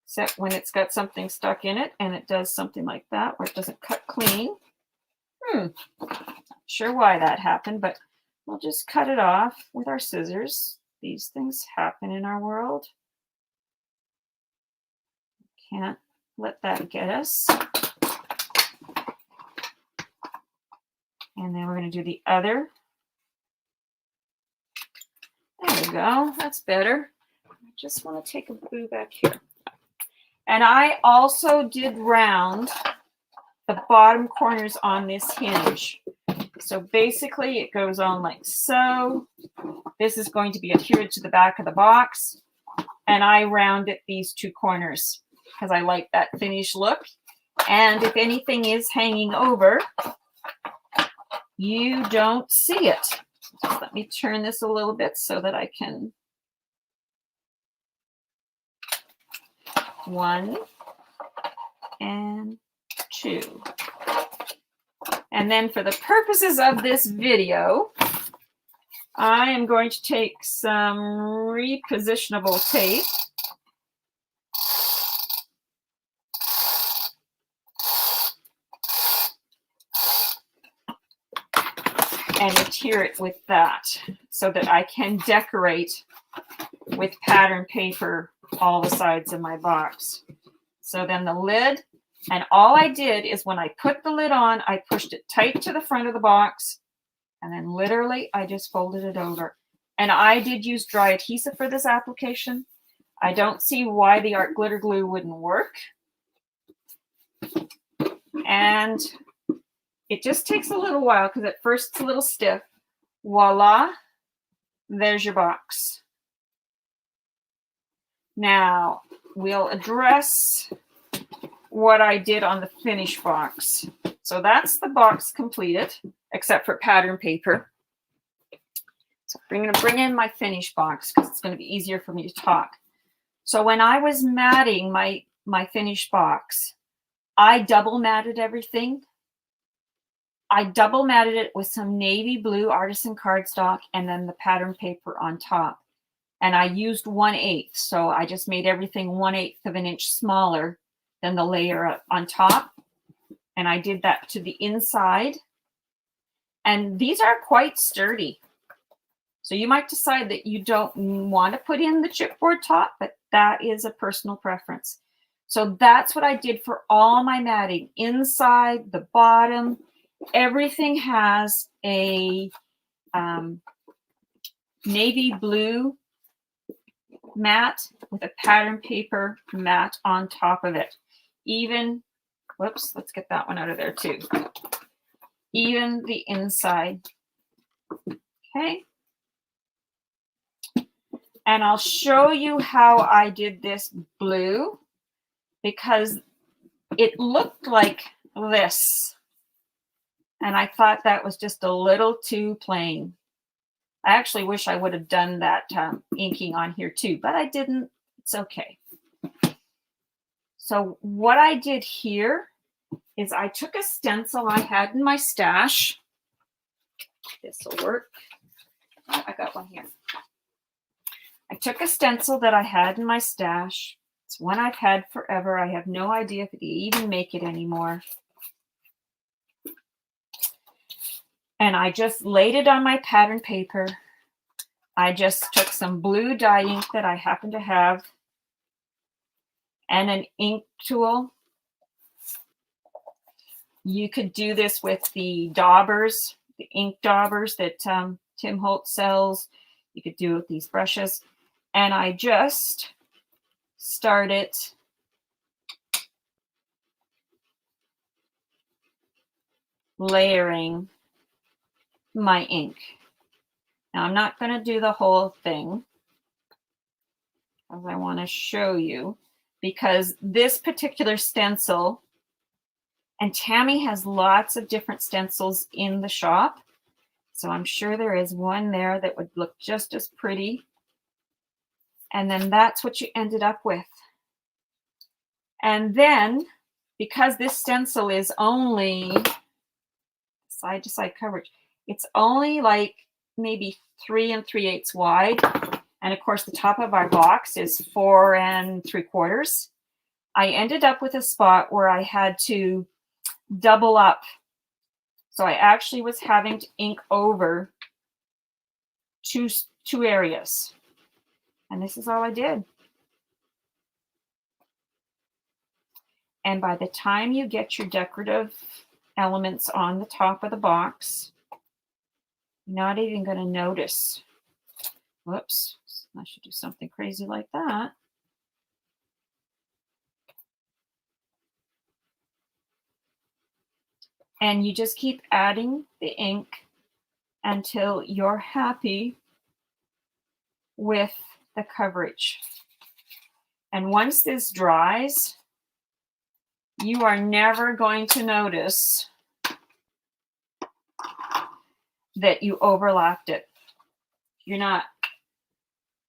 except when it's got something stuck in it and it does something like that where it doesn't cut clean. Not sure why that happened, but we'll just cut it off with our scissors. These things happen in our world. Can't let that get us. And then we're going to do the other. There we go. That's better. I just want to take a glue back here. And I also did round the bottom corners on this hinge. So basically it goes on like so. This is going to be adhered to the back of the box. And I rounded these two corners because I like that finished look. And if anything is hanging over, you don't see it. Just let me turn this a little bit so that I can. 1 and 2. And then for the purposes of this video, I am going to take some repositionable tape and adhere it with that so that I can decorate with pattern paper all the sides of my box. So then the lid, and all I did is when I put the lid on, I pushed it tight to the front of the box, and then literally I just folded it over. And I did use dry adhesive for this application. I don't see why the art glitter glue wouldn't work. And it just takes a little while because at first it's a little stiff. Voila, there's your box. Now we'll address what I did on the finished box. So that's the box completed, except for pattern paper. So I'm going to bring in my finished box because it's going to be easier for me to talk. So when I was matting my finished box, I double matted everything. I double matted it with some navy blue artisan cardstock and then the pattern paper on top. And I used 1/8. So I just made everything 1/8 of an inch smaller than the layer on top. And I did that to the inside. And these are quite sturdy. So you might decide that you don't want to put in the chipboard top, but that is a personal preference. So that's what I did for all my matting. Inside, the bottom, everything has a navy blue mat with a pattern paper mat on top of it. Even, whoops, let's get that one out of there too. Even the inside. Okay. And I'll show you how I did this blue because it looked like this. And I thought that was just a little too plain. I actually wish I would have done that inking on here too, but I didn't. It's okay. So what I did here is I took a stencil I had in my stash. This will work. Oh, I got one here. I took a stencil that I had in my stash. It's one I've had forever. I have no idea if they even make it anymore. And I just laid it on my pattern paper. I just took some blue dye ink that I happen to have and an ink tool. You could do this with the daubers, the ink daubers that Tim Holt sells. You could do it with these brushes. And I just started layering my ink. Now I'm not going to do the whole thing as I want to show you because this particular stencil, and Tammy has lots of different stencils in the shop. So I'm sure there is one there that would look just as pretty. And then that's what you ended up with. And then, because this stencil is only side to side coverage, it's only like maybe 3 3/8 wide. And of course, the top of our box is 4 3/4. I ended up with a spot where I had to double up. So I actually was having to ink over two areas. And this is all I did. And by the time you get your decorative elements on the top of the box, you're not even going to notice. Whoops, I should do something crazy like that. And you just keep adding the ink until you're happy with the coverage. And once this dries, you are never going to notice that you overlapped it. You're not,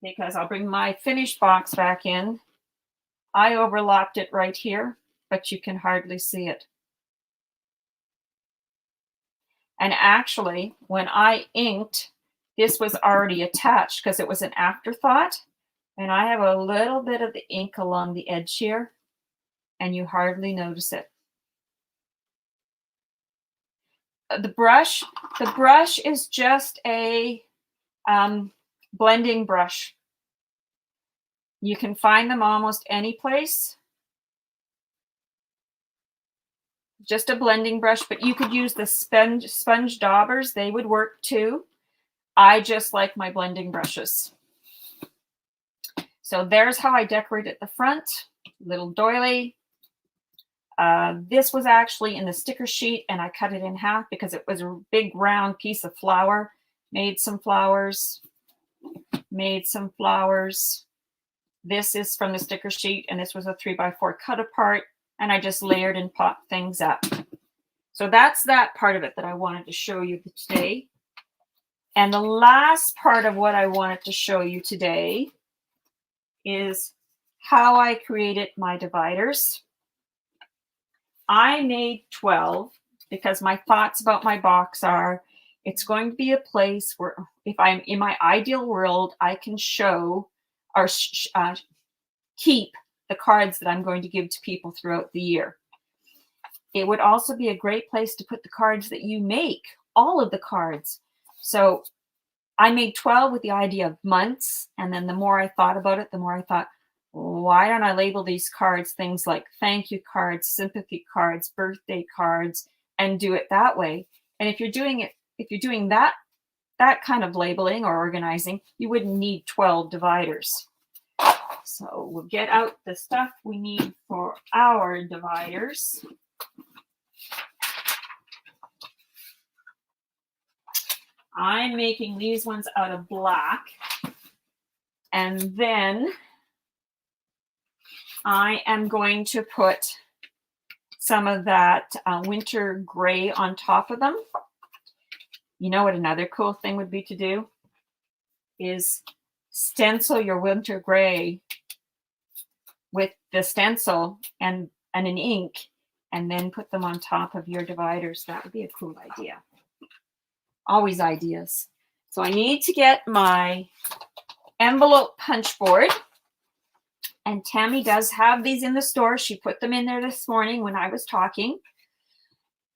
because I'll bring my finished box back in. I overlapped it right here, but you can hardly see it. And actually, when I inked, this was already attached because it was an afterthought. And I have a little bit of the ink along the edge here, and you hardly notice it. The brush is just a blending brush. You can find them almost any place. Just a blending brush, but you could use the sponge daubers. They would work too. I just like my blending brushes. So there's how I decorated the front. Little doily. This was actually in the sticker sheet, and I cut it in half because it was a big round piece of flour. Made some flowers. Made some flowers. This is from the sticker sheet, and this was a 3x4 cut apart, and I just layered and popped things up. So that's that part of it that I wanted to show you today. And the last part of what I wanted to show you today is how I created my dividers. I made 12 because my thoughts about my box are, it's going to be a place where if I'm in my ideal world, I can show or keep the cards that I'm going to give to people throughout the year. It would also be a great place to put the cards that you make, all of the cards. So I made 12 with the idea of months. And then the more I thought about it, the more I thought, why don't I label these cards things like thank you cards, sympathy cards, birthday cards, and do it that way. And if you're doing that kind of labeling or organizing, you wouldn't need 12 dividers. So we'll get out the stuff we need for our dividers. I'm making these ones out of black. And then I am going to put some of that winter gray on top of them. You know what another cool thing would be to do? Is stencil your winter gray with the stencil and an ink, and then put them on top of your dividers. That would be a cool idea. Always ideas. So I need to get my envelope punch board. And Tammy does have these in the store. She put them in there this morning when I was talking.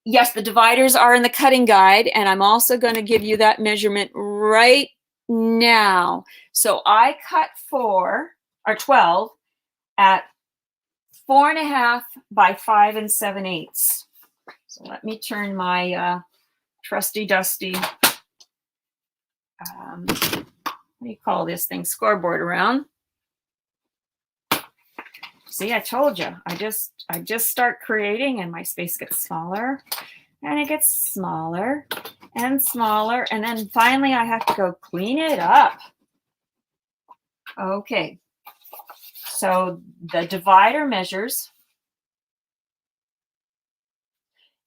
Yes, the dividers are in the cutting guide, and I'm also going to give you that measurement right now. So I cut 12 at 4.5 by 5 7/8. So let me turn my trusty dusty, what do you call this thing, scoreboard around. See, I told you, I just start creating and my space gets smaller and it gets smaller and smaller. And then finally I have to go clean it up. Okay. So the divider measures,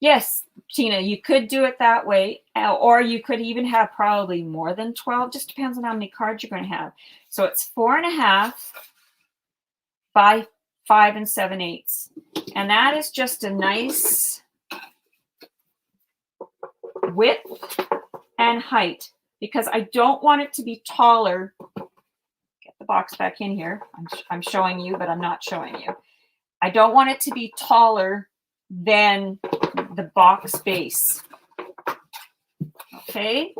Yes, Tina, you could do it that way, or you could even have probably more than 12. Just depends on how many cards you're going to have. So it's 4.5 by 5 7/8, and that is just a nice width and height, because I don't want it to be taller. Get the box back in here. I'm showing you, but I'm not showing you. I don't want it to be taller than the box base. Okay.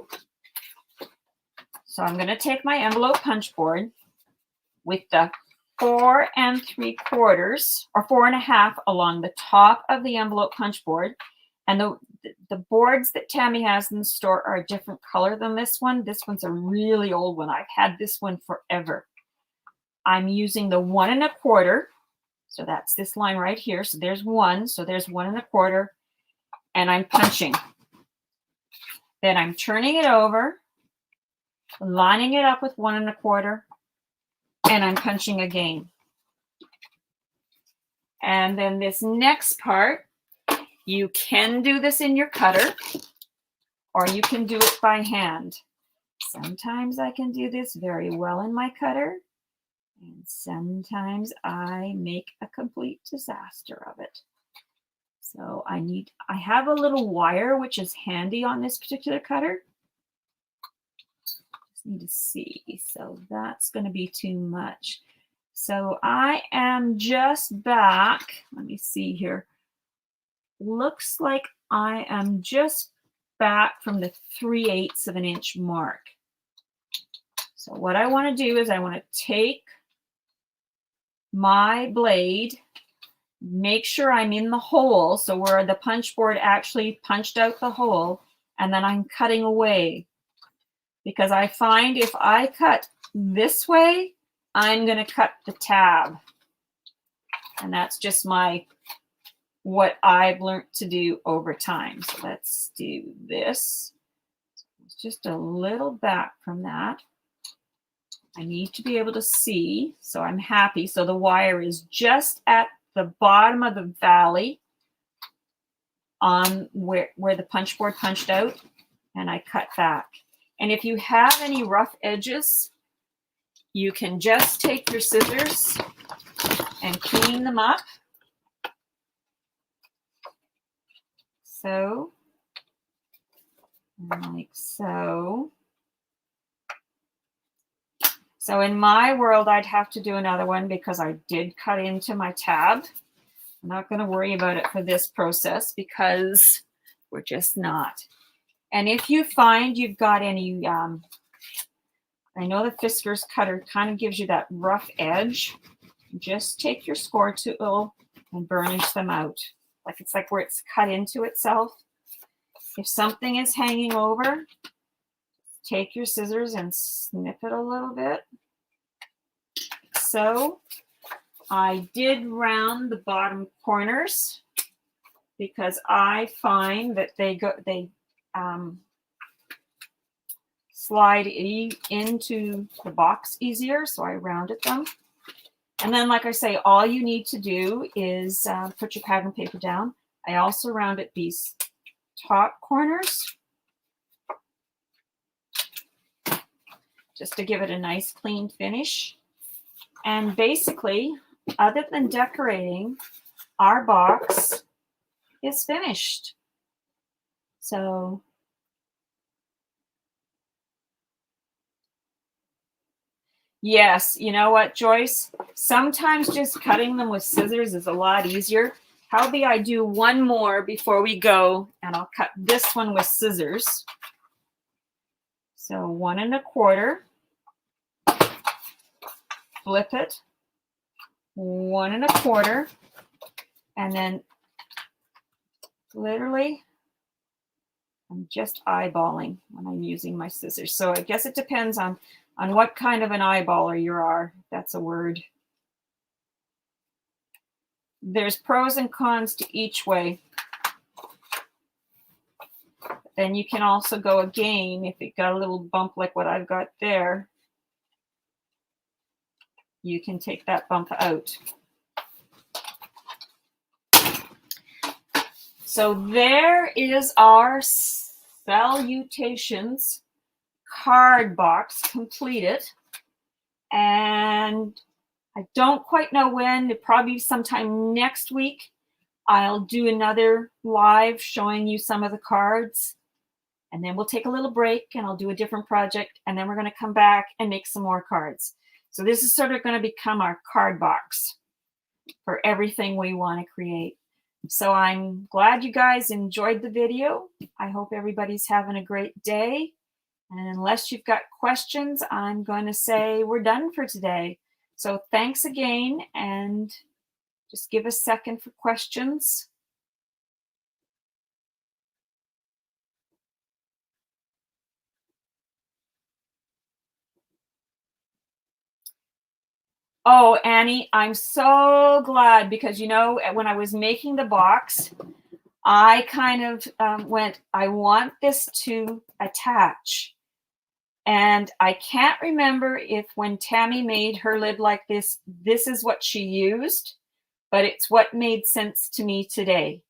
So I'm going to take my envelope punch board with the 4 3/4 or 4.5 along the top of the envelope punch board. And the boards that Tammy has in the store are a different color than this one. This one's a really old one. I've had this one forever. I'm using the 1 1/4. So that's this line right here. So there's 1. So there's 1 1/4. And I'm punching. Then I'm turning it over, lining it up with 1 1/4, and I'm punching again. And then this next part, you can do this in your cutter, or you can do it by hand. Sometimes I can do this very well in my cutter, and sometimes I make a complete disaster of it. So I have a little wire, which is handy on this particular cutter. Just need to see. So that's going to be too much. So I am just back. Let me see here. Looks like I am just back from the 3/8 of an inch mark. So what I want to do is I want to take my blade, make sure I'm in the hole, so where the punch board actually punched out the hole, and then I'm cutting away. Because I find if I cut this way, I'm going to cut the tab. And that's just what I've learned to do over time. So let's do this. Just a little back from that. I need to be able to see, so I'm happy. So the wire is just at the bottom of the valley on where the punch board punched out, and I cut back. And if you have any rough edges, you can just take your scissors and clean them up. So, like so. So in my world, I'd have to do another one because I did cut into my tab. I'm not going to worry about it for this process because we're just not. And if you find you've got any, I know the Fiskars cutter kind of gives you that rough edge. Just take your score tool and burnish them out. It's like where it's cut into itself. If something is hanging over, take your scissors and snip it a little bit. So I did round the bottom corners because I find that they slide into the box easier, so I rounded them. And then, like I say, all you need to do is put your pattern paper down. I also rounded these top corners just to give it a nice clean finish. And basically, other than decorating, our box is finished. So yes, you know what, Joyce? Sometimes just cutting them with scissors is a lot easier. How about I do one more before we go, and I'll cut this one with scissors. So 1 1/4, flip it, 1 1/4, and then literally I'm just eyeballing when I'm using my scissors. So I guess it depends on what kind of an eyeballer you are. That's a word. There's pros and cons to each way. Then you can also go again if it got a little bump like what I've got there. You can take that bump out. So there is our Salutations card box completed. And I don't quite know when, probably sometime next week, I'll do another live showing you some of the cards. And then we'll take a little break and I'll do a different project. And then we're going to come back and make some more cards. So this is sort of going to become our card box for everything we want to create. So I'm glad you guys enjoyed the video. I hope everybody's having a great day. And unless you've got questions, I'm going to say we're done for today. So thanks again, and just give a second for questions. Oh, Annie, I'm so glad because, you know, when I was making the box, I kind of went, I want this to attach. And I can't remember if when Tammy made her lid like this is what she used, but it's what made sense to me today.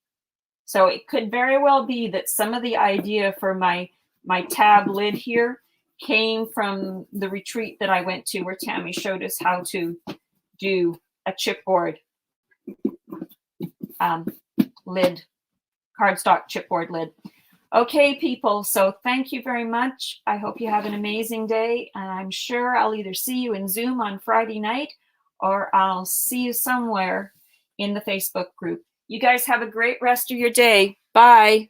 So it could very well be that some of the idea for my tab lid here came from the retreat that I went to where Tammy showed us how to do a chipboard lid, cardstock chipboard lid. Okay, people, so thank you very much. I hope you have an amazing day, and I'm sure I'll either see you in Zoom on Friday night or I'll see you somewhere in the Facebook group. You guys have a great rest of your day. Bye.